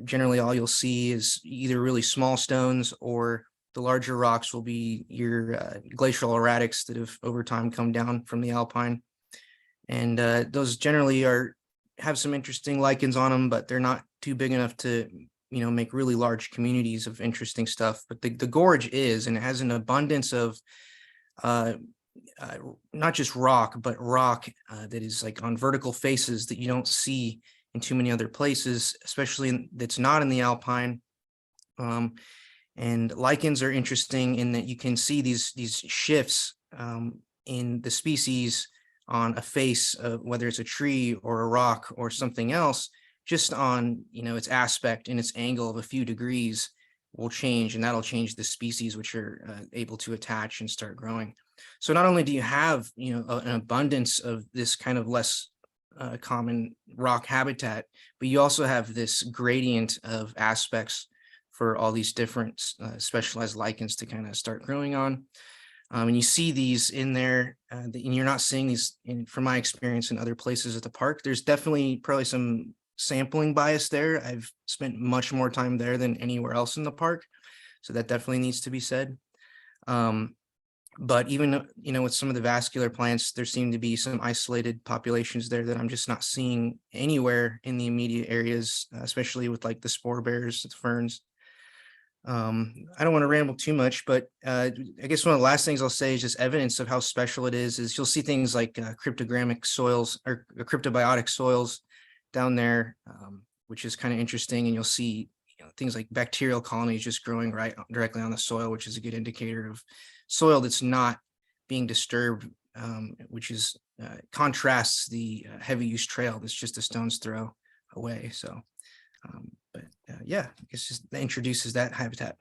Generally, all you'll see is either really small stones, or the larger rocks will be your glacial erratics that have over time come down from the alpine. And those generally have some interesting lichens on them, but they're not too big enough to, make really large communities of interesting stuff. But the gorge is, and it has an abundance of not just rock, but rock that is like on vertical faces that you don't see in too many other places, especially that's not in the alpine. And lichens are interesting in that you can see these shifts in the species on a face, whether it's a tree or a rock or something else, just on its aspect and its angle of a few degrees will change, and that'll change the species which are able to attach and start growing. So not only do you have an abundance of this kind of less common rock habitat, but you also have this gradient of aspects for all these different specialized lichens to kind of start growing on. And you see these in there, and you're not seeing these from my experience in other places at the park. There's definitely probably some sampling bias there. I've spent much more time there than anywhere else in the park, so that definitely needs to be said. But even, with some of the vascular plants, there seem to be some isolated populations there that I'm just not seeing anywhere in the immediate areas, especially with like the spore bearers, the ferns. I don't want to ramble too much, but I guess one of the last things I'll say is just evidence of how special it is you'll see things like cryptogamic soils or cryptobiotic soils down there, which is kind of interesting. And you'll see things like bacterial colonies just growing right directly on the soil, which is a good indicator of soil that's not being disturbed, which is contrasts the heavy use trail that's just a stone's throw away. So yeah, I guess just that introduces that habitat.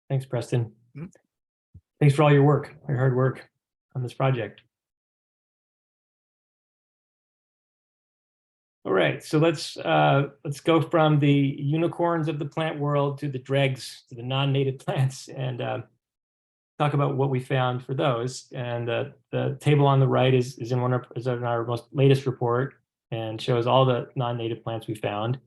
Thanks, Preston. Mhm. Thanks for all your work, your hard work on this project. All right, so let's go from the unicorns of the plant world to the dregs, to the non-native plants, and talk about what we found for those. And the table on the right is in our most latest report and shows all the non-native plants we found.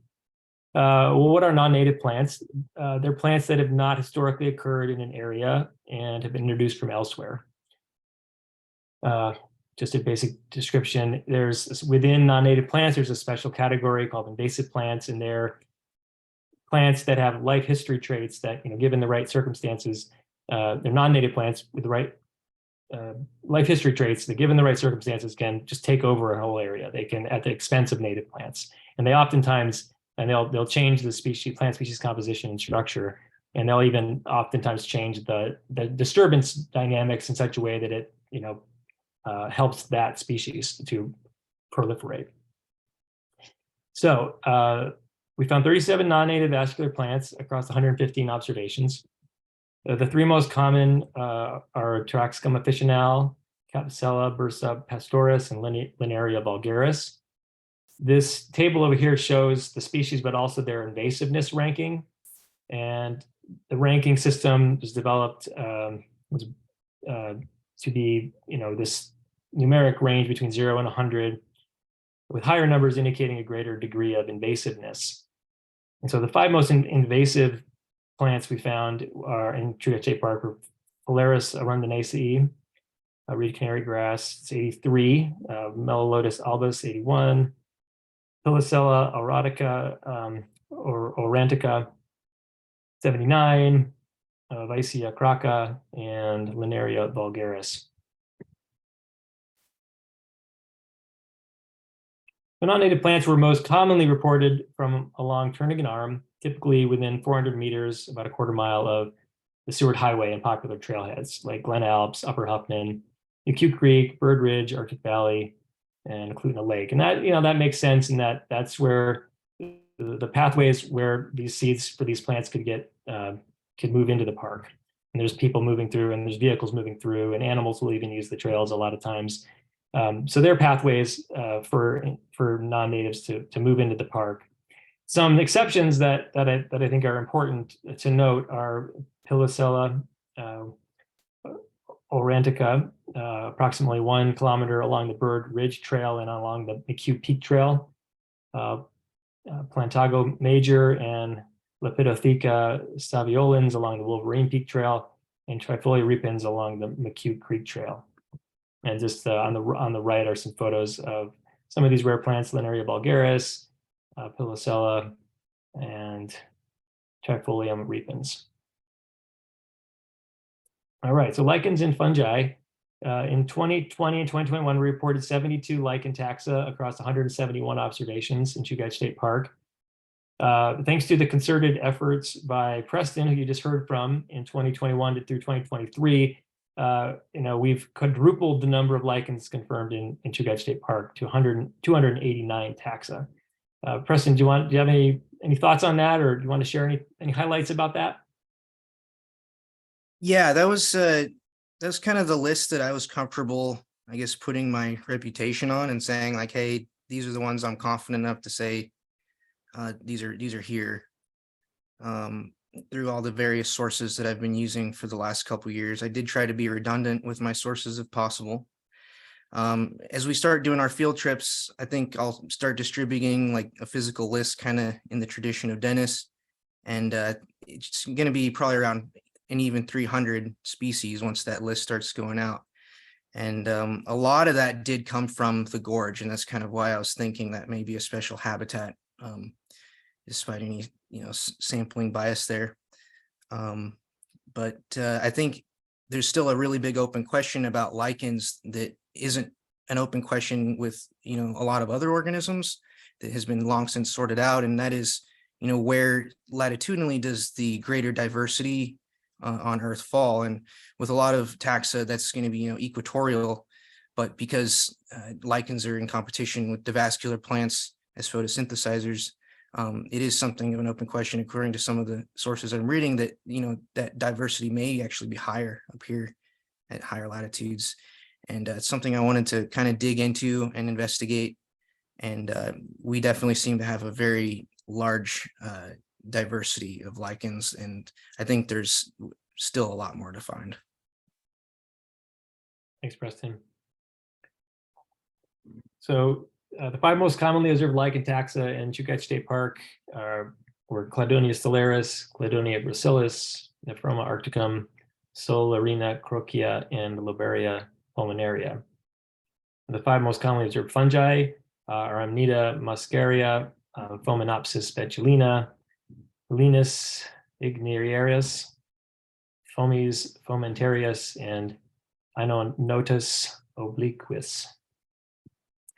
Well, what are non-native plants? They're plants that have not historically occurred in an area and have been introduced from elsewhere. Just a basic description, within non-native plants, there's a special category called invasive plants, and they're plants that have life history traits that, given the right circumstances, they're non-native plants with the right life history traits that, given the right circumstances, can just take over a whole area. They can, at the expense of native plants, and they oftentimes, and they'll change the plant species composition and structure, and they'll even oftentimes change the disturbance dynamics in such a way that it, helps that species to proliferate. So we found 37 non-native vascular plants across 115 observations. The three most common are Taraxacum officinale, Capsella bursa pastoris, and Linearia vulgaris. This table over here shows the species, but also their invasiveness ranking. And the ranking system was developed to be, this numeric range between 0 and 100, with higher numbers indicating a greater degree of invasiveness. And so the five most invasive plants we found are in Chugach State Park were Phalaris arundinaceae, reed canary grass, it's 83, Melolotus albus, 81, Pilicella aurotica or aurantica, 79, Vicia cracca, and Linaria vulgaris. The non-native plants were most commonly reported from along Turnagain Arm, typically within 400 meters, about a quarter mile of the Seward Highway and popular trailheads like Glen Alps, Upper Huffman, McHugh Creek, Bird Ridge, Arctic Valley, and Clutha Lake. And that, that makes sense in that that's where the pathways where these seeds for these plants could move into the park. And there's people moving through, and there's vehicles moving through, and animals will even use the trails a lot of times. So there are pathways for non-natives to move into the park. Some exceptions that I think are important to note are Pilosella aurantica, approximately 1 kilometer along the Bird Ridge Trail and along the McHugh Peak Trail, Plantago major and Lepidotheca saviolens along the Wolverine Peak Trail, and Trifolia repens along the McHugh Creek Trail. And just on the right are some photos of some of these rare plants: Linaria vulgaris, Pilosella, and Trifolium repens. All right, so lichens and fungi. In 2020 and 2021, we reported 72 lichen taxa across 171 observations in Chugach State Park. Thanks to the concerted efforts by Preston, who you just heard from, in 2021 through 2023, we've quadrupled the number of lichens confirmed in Chugach State Park to 289 taxa. Preston, do you have any thoughts on that, or do you want to share any highlights about that? Yeah, that was kind of the list that I was comfortable, I guess, putting my reputation on and saying like, hey, these are the ones I'm confident enough to say these are here. Through all the various sources that I've been using for the last couple of years, I did try to be redundant with my sources if possible. As we start doing our field trips, I think I'll start distributing like a physical list kind of in the tradition of Dennis. And it's going to be probably around an even 300 species once that list starts going out. And a lot of that did come from the gorge. And that's kind of why I was thinking that may be a special habitat, despite any, sampling bias there. But I think there's still a really big open question about lichens that isn't an open question with, a lot of other organisms that has been long since sorted out. And that is, where latitudinally does the greater diversity on Earth fall? And with a lot of taxa, that's going to be, equatorial. But because lichens are in competition with the vascular plants as photosynthesizers, it is something of an open question, according to some of the sources I'm reading, that, that diversity may actually be higher up here at higher latitudes. And it's something I wanted to kind of dig into and investigate. And we definitely seem to have a very large diversity of lichens. And I think there's still a lot more to find. Thanks, Preston. So the 5 most commonly observed lichen taxa in Chugach State Park were Cladonia stellaris, Cladonia gracilis, Nephroma arcticum, Solarina crocia, and Loberia pulmonaria. The 5 most commonly observed fungi are Amanita muscaria, Fomenopsis speculina, Linus igniarius, Fomes fomentarius, and Inonotus obliquus.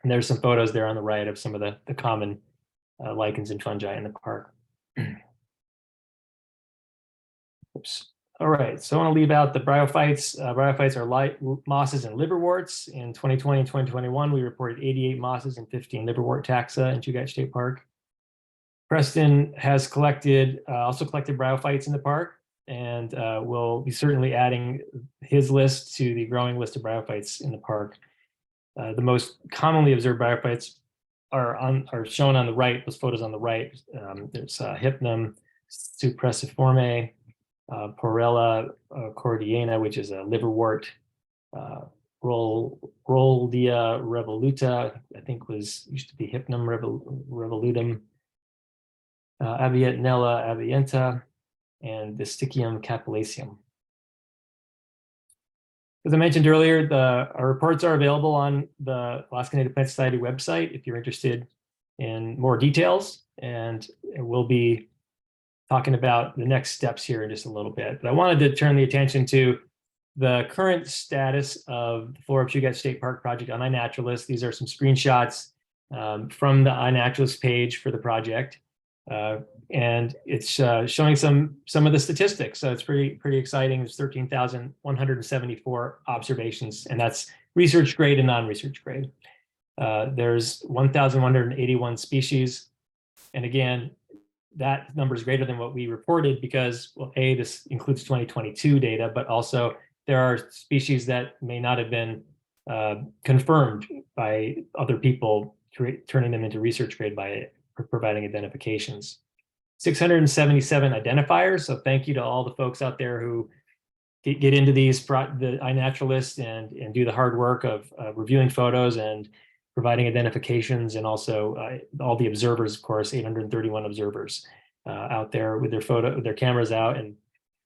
And there's some photos there on the right of some of the common lichens and fungi in the park. Oops. All right, so I want to leave out the bryophytes. Bryophytes are light mosses and liverworts. In 2020 and 2021, we reported 88 mosses and 15 liverwort taxa in Chugach State Park. Preston has also collected bryophytes in the park, and will be certainly adding his list to the growing list of bryophytes in the park. The most commonly observed bryophytes are shown on the right. Those photos on the right. There's Hypnum suppressiforme, Porella cordiana, which is a liverwort. Rhodiola revoluta, I think used to be Hypnum revolutum. Avietnella avienta, and Visticium capillaceum. As I mentioned earlier, our reports are available on the Alaska Native Plant Society website if you're interested in more details, and we'll be talking about the next steps here in just a little bit. But I wanted to turn the attention to the current status of the Flora of Chugach State Park project on iNaturalist. These are some screenshots from the iNaturalist page for the project. And it's showing some of the statistics. So it's pretty exciting. There's 13,174 observations, and that's research grade and non-research grade. There's 1,181 species. And again, that number is greater than what we reported because, well, A, this includes 2022 data, but also there are species that may not have been confirmed by other people, turning them into research grade by providing identifications. 677 identifiers. So thank you to all the folks out there who get into the iNaturalist and do the hard work of reviewing photos and providing identifications, and also all the observers, of course, 831 observers out there with their cameras out. And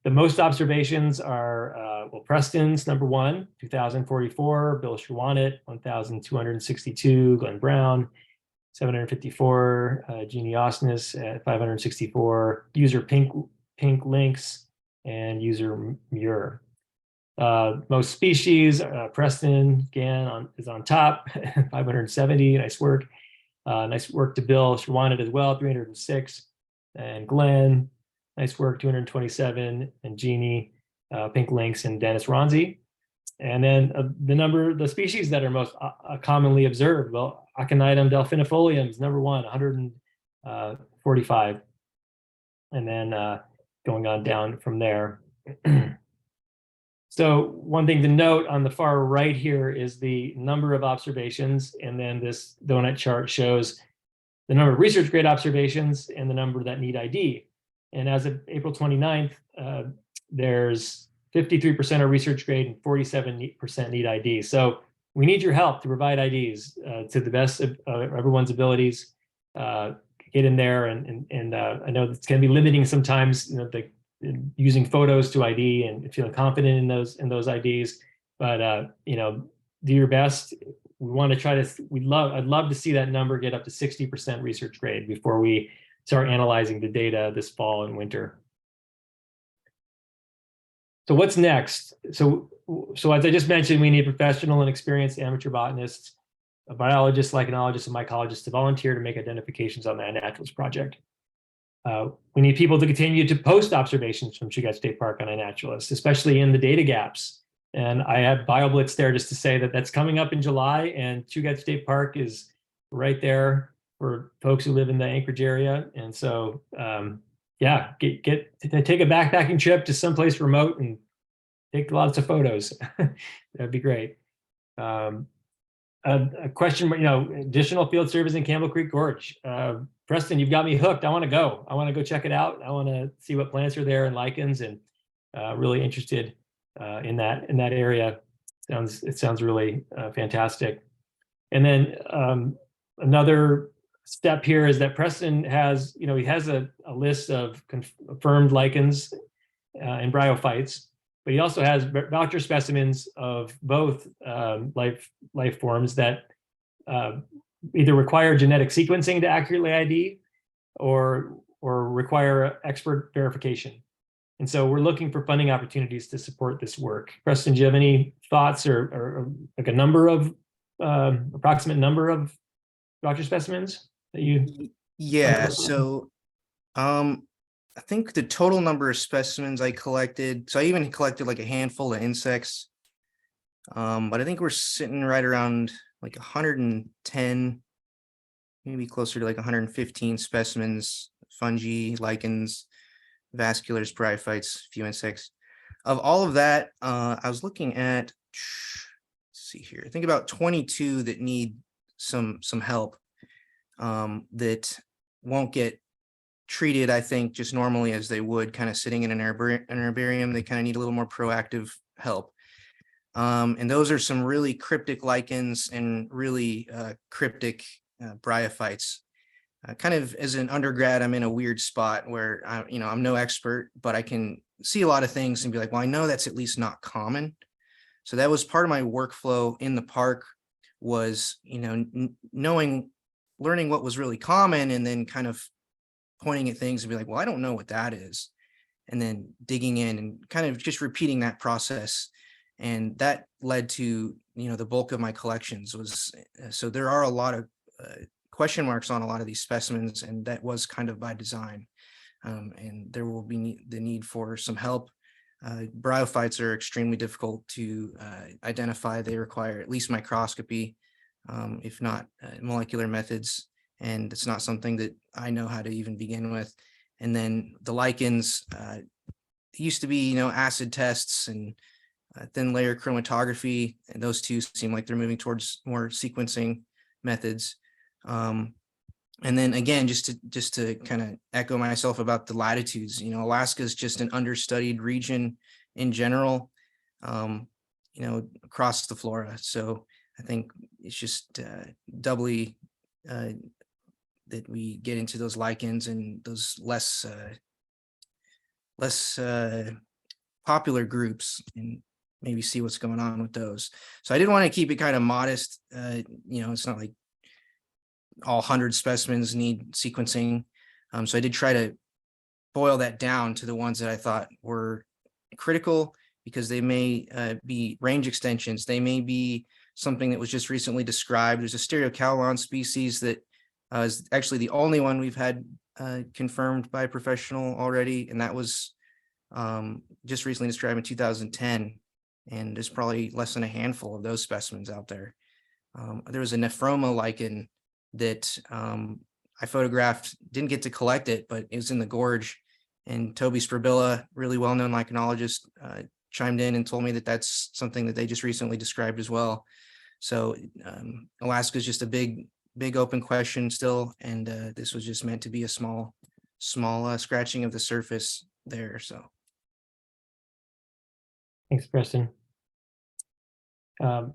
the most observations are, well, Preston's number 1, 2,044, Bill Schwanett, 1,262, Glenn Brown, 754, Jeannie Osnes at 564, user Pink Links, and user Muir. Most species, Preston again is on top, 570. Nice work. Nice work to Bill Schwanett as well, 306. And Glenn, nice work, 227. And Jeannie, Pink Links, and Dennis Ronzi. And then the species that are most commonly observed, well, Aconitum delphinifolium is number 1, 145. And then going on down from there. So one thing to note on the far right here is the number of observations, and then this donut chart shows the number of research grade observations and the number that need ID. And as of April 29th, there's 53% are research grade and 47% need ID. So we need your help to provide IDs to the best of everyone's abilities. Get in there, and I know it's going to be limiting sometimes, using photos to ID and feeling confident in those IDs, but do your best. We want to try to. I'd love to see that number get up to 60% research grade before we start analyzing the data this fall and winter. So what's next? So as I just mentioned, we need professional and experienced amateur botanists, biologists, lichenologists, and mycologists to volunteer to make identifications on the iNaturalist project. We need people to continue to post observations from Chugach State Park on iNaturalist, especially in the data gaps. And I have BioBlitz there just to say that that's coming up in July, and Chugach State Park is right there for folks who live in the Anchorage area. And so, yeah, take a backpacking trip to someplace remote and take lots of photos. That'd be great. A question, additional field service in Campbell Creek Gorge. Preston, you've got me hooked. I want to go. I want to go check it out. I want to see what plants are there and lichens, and really interested in that area. It sounds really fantastic. And then another step here is that Preston has, he has a list of confirmed lichens and bryophytes, but he also has voucher specimens of both life forms that either require genetic sequencing to accurately ID or require expert verification. And so we're looking for funding opportunities to support this work. Preston, do you have any thoughts or like a number of approximate number of voucher specimens that you? Yeah, so I think the total number of specimens I collected, so I even collected like a handful of insects, but I think we're sitting right around like 110, maybe closer to like 115 specimens, fungi, lichens, vasculars, bryophytes, a few insects. Of all of that, I was looking at, let's see here, I think about 22 that need some help, that won't get treated, I think, just normally as they would kind of sitting in an herbarium. They kind of need a little more proactive help. And those are some really cryptic lichens and really cryptic bryophytes. Kind of as an undergrad, I'm in a weird spot where I'm no expert, but I can see a lot of things and be like, well, I know that's at least not common. So that was part of my workflow in the park, was learning what was really common, and then kind of pointing at things and be like, well, I don't know what that is. And then digging in and kind of just repeating that process. And that led to, the bulk of my collections was, so there are a lot of question marks on a lot of these specimens, and that was kind of by design. And there will be the need for some help. Bryophytes are extremely difficult to identify. They require at least microscopy, if not molecular methods. And it's not something that I know how to even begin with. And then the lichens used to be, acid tests and thin layer chromatography. And those two seem like they're moving towards more sequencing methods. And then again, just to kind of echo myself about the latitudes, Alaska is just an understudied region in general, across the flora. So I think it's just doubly that we get into those lichens and those less popular groups and maybe see what's going on with those. So I did want to keep it kind of modest. It's not like all 100 specimens need sequencing. So I did try to boil that down to the ones that I thought were critical, because they may be range extensions. They may be something that was just recently described. There's a Stereocalon species that is actually the only one we've had confirmed by a professional already. And that was just recently described in 2010. And there's probably less than a handful of those specimens out there. There was a nephroma lichen that I photographed, didn't get to collect it, but it was in the gorge. And Toby Sprabilla, really well-known lichenologist, chimed in and told me that that's something that they just recently described as well. So Alaska is just a big open question still. And this was just meant to be a small scratching of the surface there. So. Thanks, Preston. So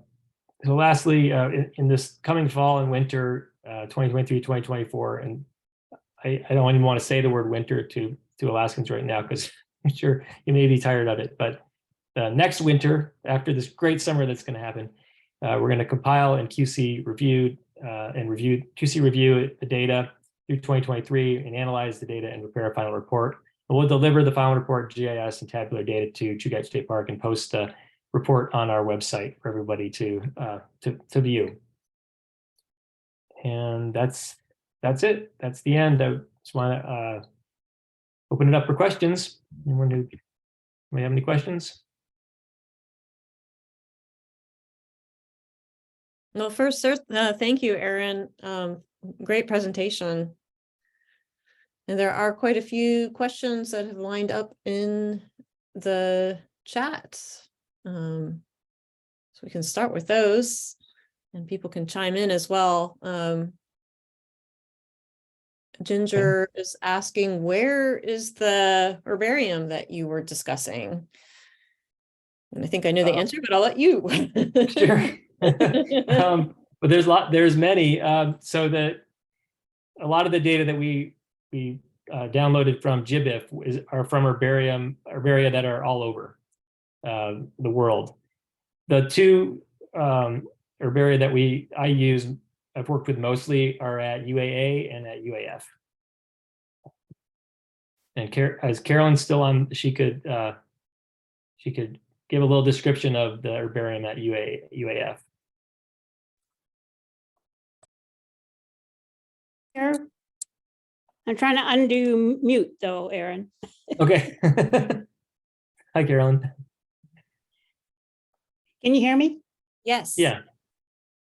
lastly, in this coming fall and winter, 2023, 2024, and I don't even want to say the word winter to Alaskans right now, because I'm sure you may be tired of it, but next winter, after this great summer that's going to happen, we're going to compile and QC review the data through 2023 and analyze the data and prepare a final report. And we'll deliver the final report, GIS and tabular data to Chugach State Park and post a report on our website for everybody to view. And that's it. That's the end. I just want to open it up for questions. Anyone may have any questions? Well, first, thank you, Aaron. Great presentation. And there are quite a few questions that have lined up in the chat. So we can start with those and people can chime in as well. Ginger is asking, where is the herbarium that you were discussing? And I think I know the answer, but I'll let you. Sure. But there's many. So that a lot of the data that we downloaded from GBIF are from herbaria that are all over the world. The two herbaria that I've worked with mostly are at UAA and at UAF. And as Carolyn's still on, she could give a little description of the herbarium at UAF. Here. I'm trying to undo mute though, Aaron. Okay. Hi, Carolyn. Can you hear me? Yes. Yeah.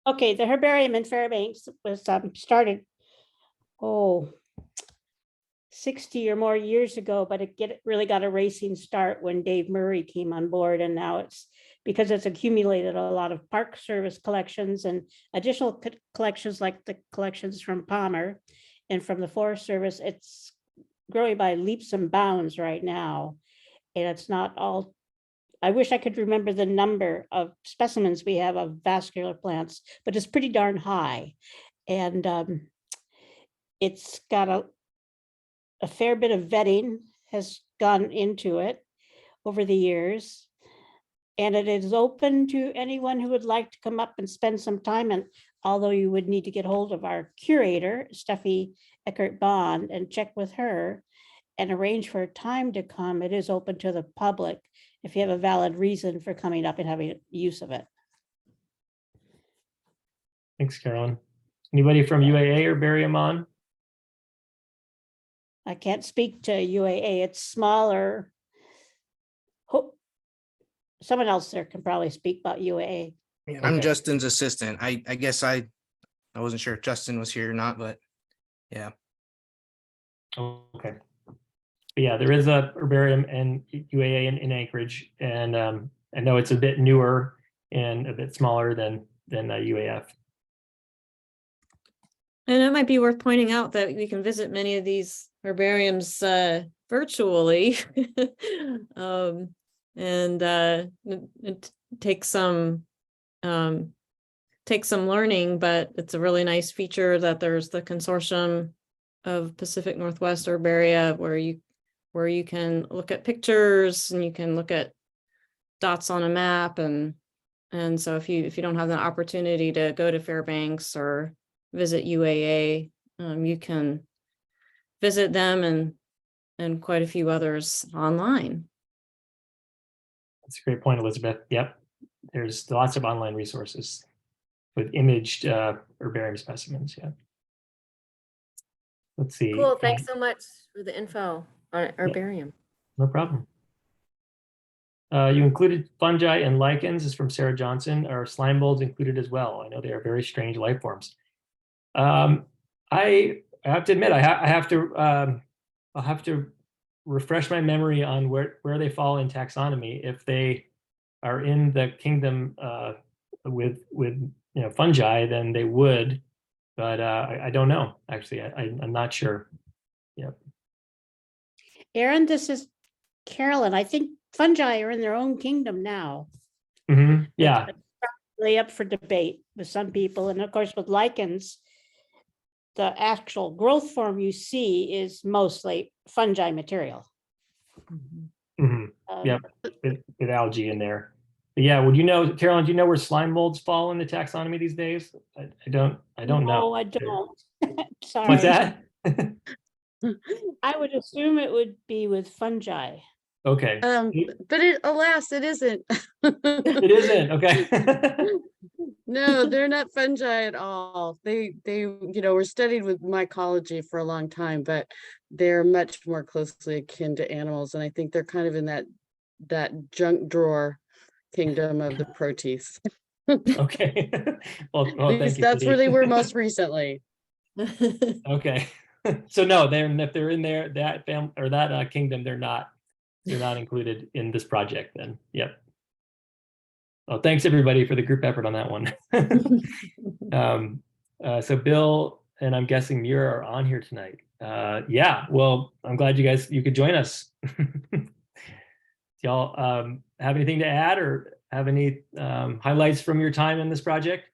Okay, the herbarium in Fairbanks was started, 60 or more years ago, but it really got a racing start when Dave Murray came on board, and now because it's accumulated a lot of Park Service collections and additional collections like the collections from Palmer and from the Forest Service. It's growing by leaps and bounds right now, and it's not all. I wish I could remember the number of specimens we have of vascular plants, but it's pretty darn high. And it's got a fair bit of vetting has gone into it over the years. And it is open to anyone who would like to come up and spend some time and although you would need to get hold of our curator, Steffi Eckert Bond, and check with her and arrange for a time to come. It is open to the public if you have a valid reason for coming up and having use of it. Thanks, Carolyn. Anybody from UAA or barium on? I can't speak to UAA, it's smaller. Someone else there can probably speak about UAA. Yeah, I'm Okay. Justin's assistant. I guess I wasn't sure if Justin was here or not, but yeah. Okay. But yeah, there is a herbarium and UAA in Anchorage, and I know it's a bit newer and a bit smaller than UAF. And it might be worth pointing out that we can visit many of these herbariums virtually. It takes some learning, but it's a really nice feature that there's the consortium of Pacific Northwest herbaria where you can look at pictures and you can look at dots on a map, and so if you don't have the opportunity to go to Fairbanks or visit UAA, you can visit them and quite a few others online. That's a great point, Elizabeth. Yep. There's lots of online resources with imaged herbarium specimens. Yeah. Let's see. Cool. Thanks so much for the info on herbarium. No problem. You included fungi and lichens. This is from Sarah Johnson. Are slime molds included as well? I know they are very strange life forms. I have to admit, I'll have to refresh my memory on where they fall in taxonomy. If they are in the kingdom with fungi, then they would, but I don't know. Actually, I'm not sure. Yep. Aaron, this is Carolyn. I think fungi are in their own kingdom now. Mm-hmm. Yeah. It's probably up for debate with some people, and of course with lichens, the actual growth form you see is mostly fungi material. Mm-hmm. Yep. With algae in there. But yeah, would you know, Carolyn, do you know where slime molds fall in the taxonomy these days? I don't know. No, I don't. Sorry. What's that? I would assume it would be with fungi. Okay. But alas, it isn't. It isn't. Okay. No, they're not fungi at all. They were studied with mycology for a long time, but they're much more closely akin to animals. And I think they're kind of in that junk drawer kingdom of the proteus. Okay. Well, At least thank you. that's where they were most recently. Okay. So no, if they're in there, that family or that kingdom, they're not included in this project then. Yep. Well, thanks everybody for the group effort on that one. So Bill and I'm guessing Mira are on here tonight. Yeah, well, I'm glad you could join us. Y'all have anything to add or have any highlights from your time in this project?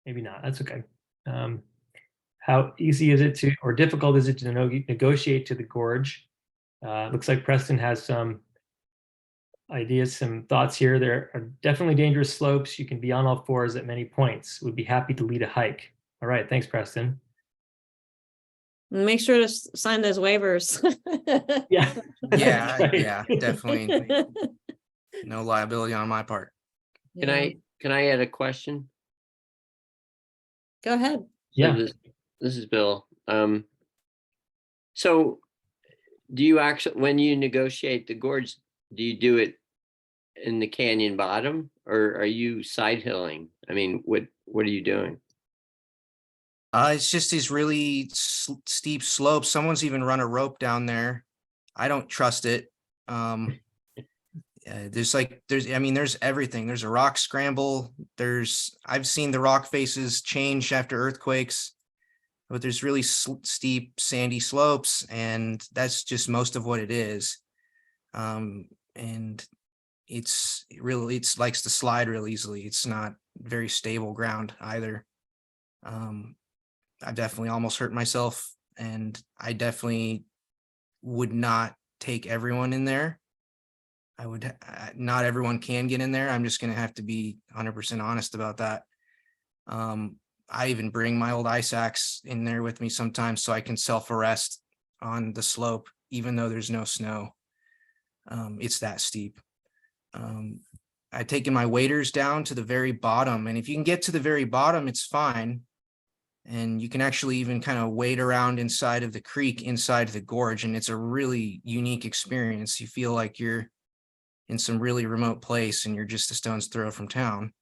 Maybe not. That's okay. How easy is it to, or difficult is it to negotiate to the gorge? Looks like Preston has some ideas, some thoughts here. There are definitely dangerous slopes. You can be on all fours at many points. Would be happy to lead a hike. All right, thanks, Preston. Make sure to sign those waivers. Yeah. Yeah, Right. yeah, definitely. No liability on my part. Can I add a question? Go ahead. Yeah. So this is Bill. So do you actually, when you negotiate the gorge, do you do it in the canyon bottom or are you side hilling? I mean, what are you doing? It's just these really steep slopes. Someone's even run a rope down there. I don't trust it. There's everything. There's a rock scramble. I've seen the rock faces change after earthquakes, but there's really steep sandy slopes, and that's just most of what it is. And it likes to slide real easily. It's not very stable ground either. I definitely almost hurt myself, and I definitely would not take everyone in there. Not everyone can get in there. I'm just going to have to be 100% honest about that. I even bring my old ice axe in there with me sometimes so I can self-arrest on the slope, even though there's no snow. It's that steep. I've taken my waders down to the very bottom, and if you can get to the very bottom, it's fine. And you can actually even kind of wade around inside of the creek, inside the gorge, and it's a really unique experience. You feel like you're in some really remote place and you're just a stone's throw from town.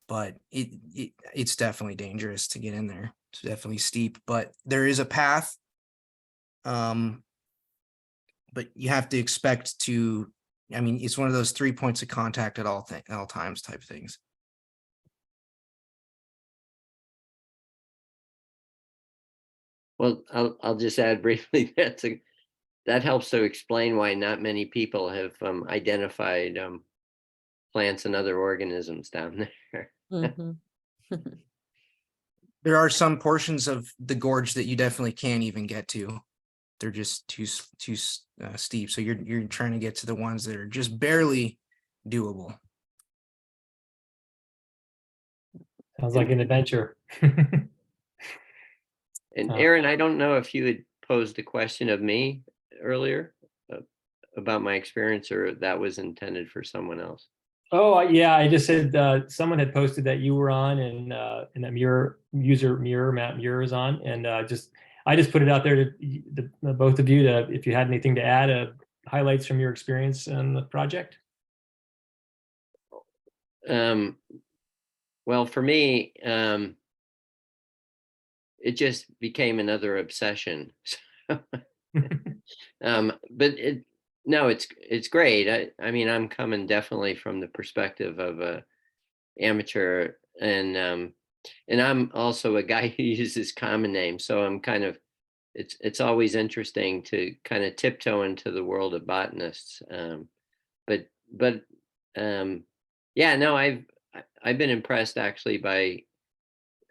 But it's definitely dangerous to get in there. It's definitely steep, but there is a path. But you have to expect to, I mean, it's one of those 3 points of contact at all times type things. Well, I'll just add briefly that helps to explain why not many people have identified plants and other organisms down there. Mhm. There are some portions of the gorge that you definitely can't even get to. They're just too steep. So you're trying to get to the ones that are just barely doable. Sounds like an adventure. And Aaron, I don't know if you had posed a question of me earlier about my experience, or that was intended for someone else. Oh, yeah, I just said someone had posted that you were on, and that Matt Muir is on, and I just put it out there to the both of you to, if you had anything to add, highlights from your experience on the project. Well, for me, it just became another obsession. But it's great. I mean, I'm coming definitely from the perspective of a amateur, and I'm also a guy who uses common names, so I'm kind of, it's always interesting to kind of tiptoe into the world of botanists. But yeah, no, I've been impressed actually by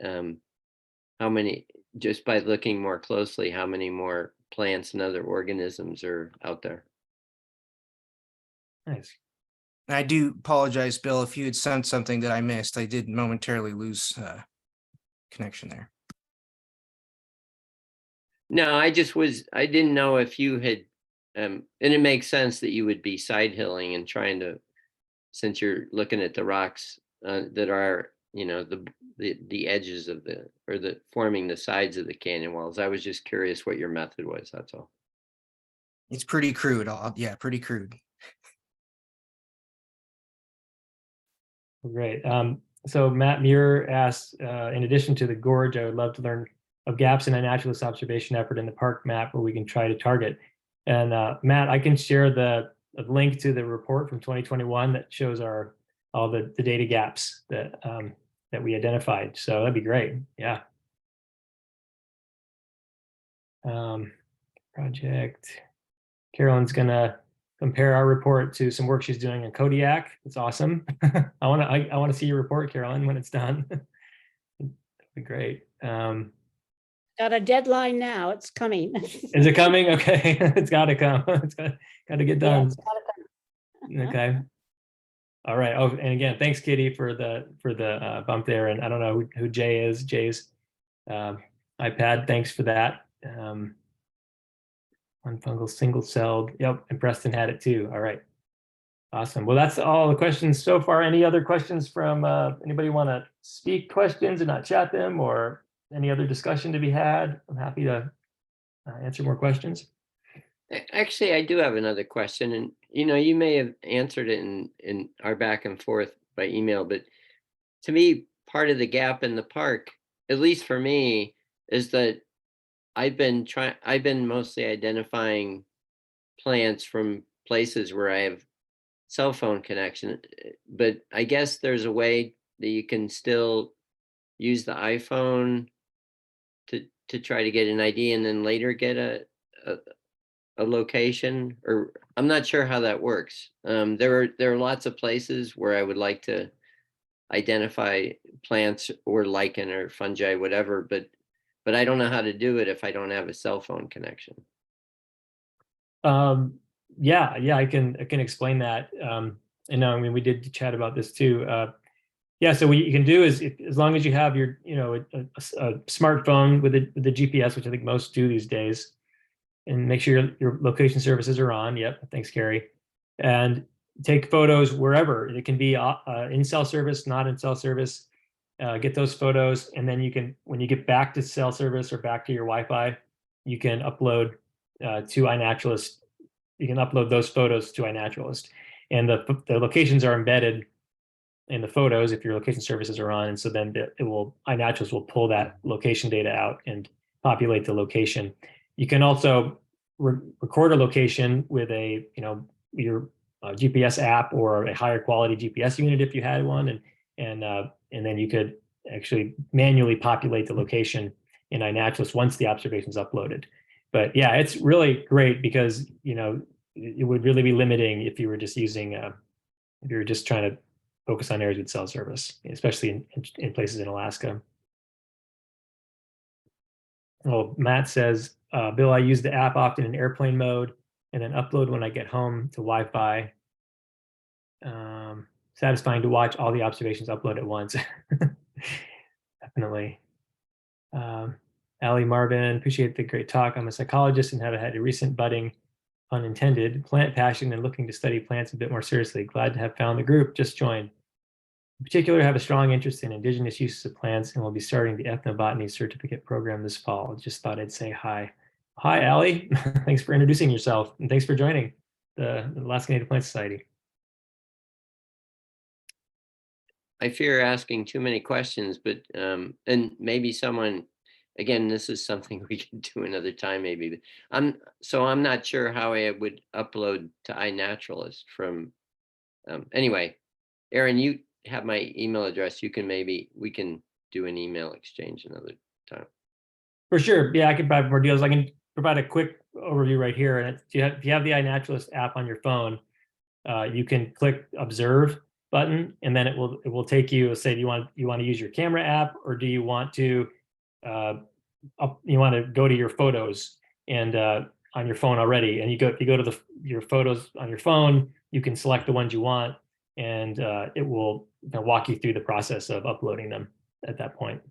how many, just by looking more closely, how many more plants and other organisms are out there. Nice. And I do apologize, Bill, if you had sent something that I missed. I did momentarily lose connection there. No, I didn't know if you had, and it makes sense that you would be side hilling and trying to, since you're looking at the rocks that are, the edges of forming the sides of the canyon walls. I was just curious what your method was, that's all. It's pretty crude. Yeah, pretty crude. Great. So Matt Muir asks, in addition to the gorge, I would love to learn of gaps in a naturalist observation effort in the park map where we can try to target. And Matt, I can share the link to the report from 2021 that shows all the data gaps that we identified. So that'd be great. Yeah. Project. Carolyn's gonna compare our report to some work she's doing in Kodiak. It's awesome. I want to see your report, Carolyn, when it's done. That'd be great. Got a deadline now. It's coming. Is it coming? Okay, it's got to come. It's got to get Yeah, done. it's gotta come. Okay. All right. Oh, and again, thanks, Kitty, for the bump there. And I don't know who Jay is. Jay's iPad. Thanks for that. Fungal single-celled. Yep, and Preston had it too. All right. Awesome. Well, that's all the questions so far. Any other questions from anybody want to speak questions and not chat them, or any other discussion to be had? I'm happy to answer more questions. Actually, I do have another question, and you may have answered it in our back and forth by email, but to me, part of the gap in the park, at least for me, is that I've been mostly identifying plants from places where I have cell phone connection, but I guess there's a way that you can still use the iPhone to try to get an ID and then later get a location, or I'm not sure how that works. There are lots of places where I would like to identify plants or lichen or fungi, whatever, but I don't know how to do it if I don't have a cell phone connection. Yeah, I can explain that. And I mean, we did chat about this too. Yeah, so what you can do is, as long as you have your, a smartphone with the GPS, which I think most do these days, and make sure your location services are on. Yep, thanks, Carrie. And take photos wherever. It can be in cell service, not in cell service. Get those photos, and then you can, when you get back to cell service or back to your Wi-Fi, you can upload to iNaturalist. You can upload those photos to iNaturalist, and the locations are embedded in the photos if your location services are on, and so then iNaturalist will pull that location data out and populate the location. You can also record a location with your GPS app or a higher quality GPS unit if you had one, and then you could actually manually populate the location in iNaturalist once the observation's uploaded. But yeah, it's really great because it would really be limiting if you were just using if you were just trying to focus on areas with cell service, especially in places in Alaska. Well, Matt says, Bill, I use the app often in airplane mode and then upload when I get home to Wi-Fi. Satisfying to watch all the observations upload at once. Definitely. Allie Marvin, appreciate the great talk. I'm a psychologist and have had a recent budding, unintended, plant passion and looking to study plants a bit more seriously. Glad to have found the group, just joined. In particular, I have a strong interest in indigenous uses of plants and will be starting the ethnobotany certificate program this fall. Just thought I'd say hi. Hi, Allie. Thanks for introducing yourself, and thanks for joining the Alaska Native Plant Society. I fear asking too many questions, but and maybe someone, again, this is something we can do another time maybe. I'm not sure how I would upload to iNaturalist from anyway. Aaron, you have my email address. We can do an email exchange another time. For sure. Yeah, I can provide more deals. I can provide a quick overview right here. And if you have the iNaturalist app on your phone, you can click Observe button, and then it will take you. Say, do you want to use your camera app, or do you want to go to your photos and on your phone already? And you go to your photos on your phone. You can select the ones you want, and it will walk you through the process of uploading them at that point.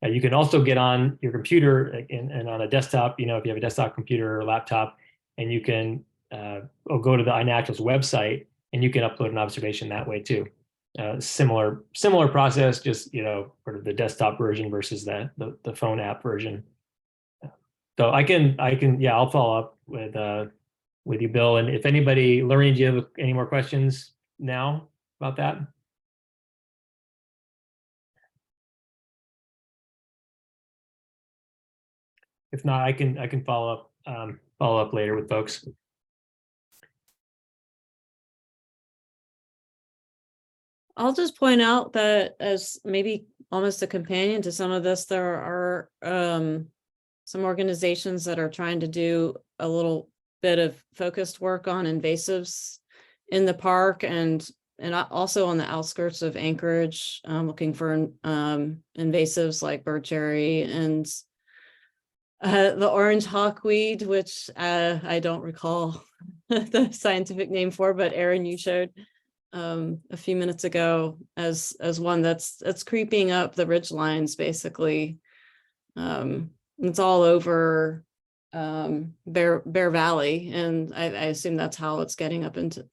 You can also get on your computer and on a desktop, if you have a desktop computer or laptop, and you can go to the iNaturalist website, and you can upload an observation that way too. Similar process, just sort of the desktop version versus the phone app version. So I'll follow up with you, Bill. And if anybody, Lorraine, do you have any more questions now about that? If not, I can follow up later with folks. I'll just point out that as maybe almost a companion to some of this, there are some organizations that are trying to do a little bit of focused work on invasives in the park and also on the outskirts of Anchorage, looking for invasives like birdcherry and the orange hawkweed, which I don't recall the scientific name for, but Aaron, you showed a few minutes ago as one that's creeping up the ridge lines, basically. It's all over Bear Valley, and I assume that's how it's getting up into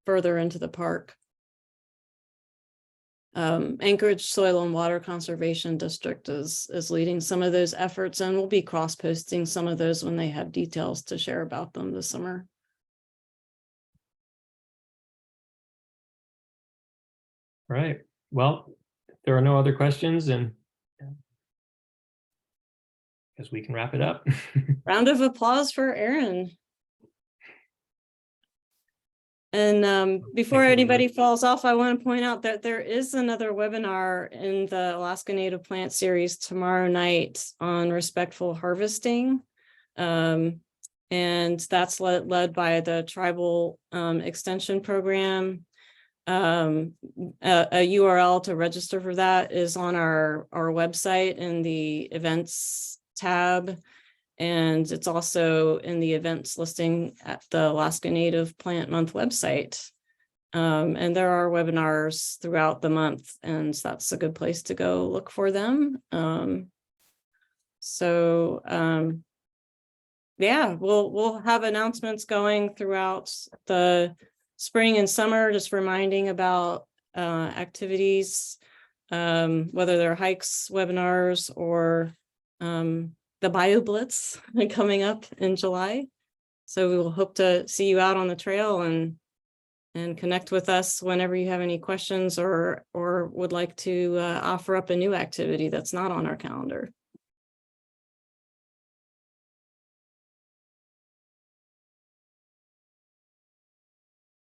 further into the park. Anchorage Soil and Water Conservation District is leading some of those efforts, and we'll be cross-posting some of those when they have details to share about them this summer. All right. Well, if there are no other questions, and I guess we can wrap it up. Round of applause for Aaron. And before anybody falls off, I want to point out that there is another webinar in the Alaska Native Plant Series tomorrow night on respectful harvesting. And that's led by the Tribal Extension Program. A URL to register for that is on our website in the events tab. And it's also in the events listing at the Alaska Native Plant Month website. And there are webinars throughout the month, and that's a good place to go look for them. Yeah, we'll have announcements going throughout the spring and summer, just reminding about activities, whether they're hikes, webinars, or the Bio Blitz coming up in July. So we will hope to see you out on the trail and connect with us whenever you have any questions or would like to offer up a new activity that's not on our calendar.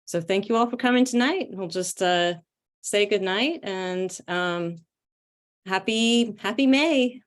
So thank you all for coming tonight. We'll just say good night and happy May.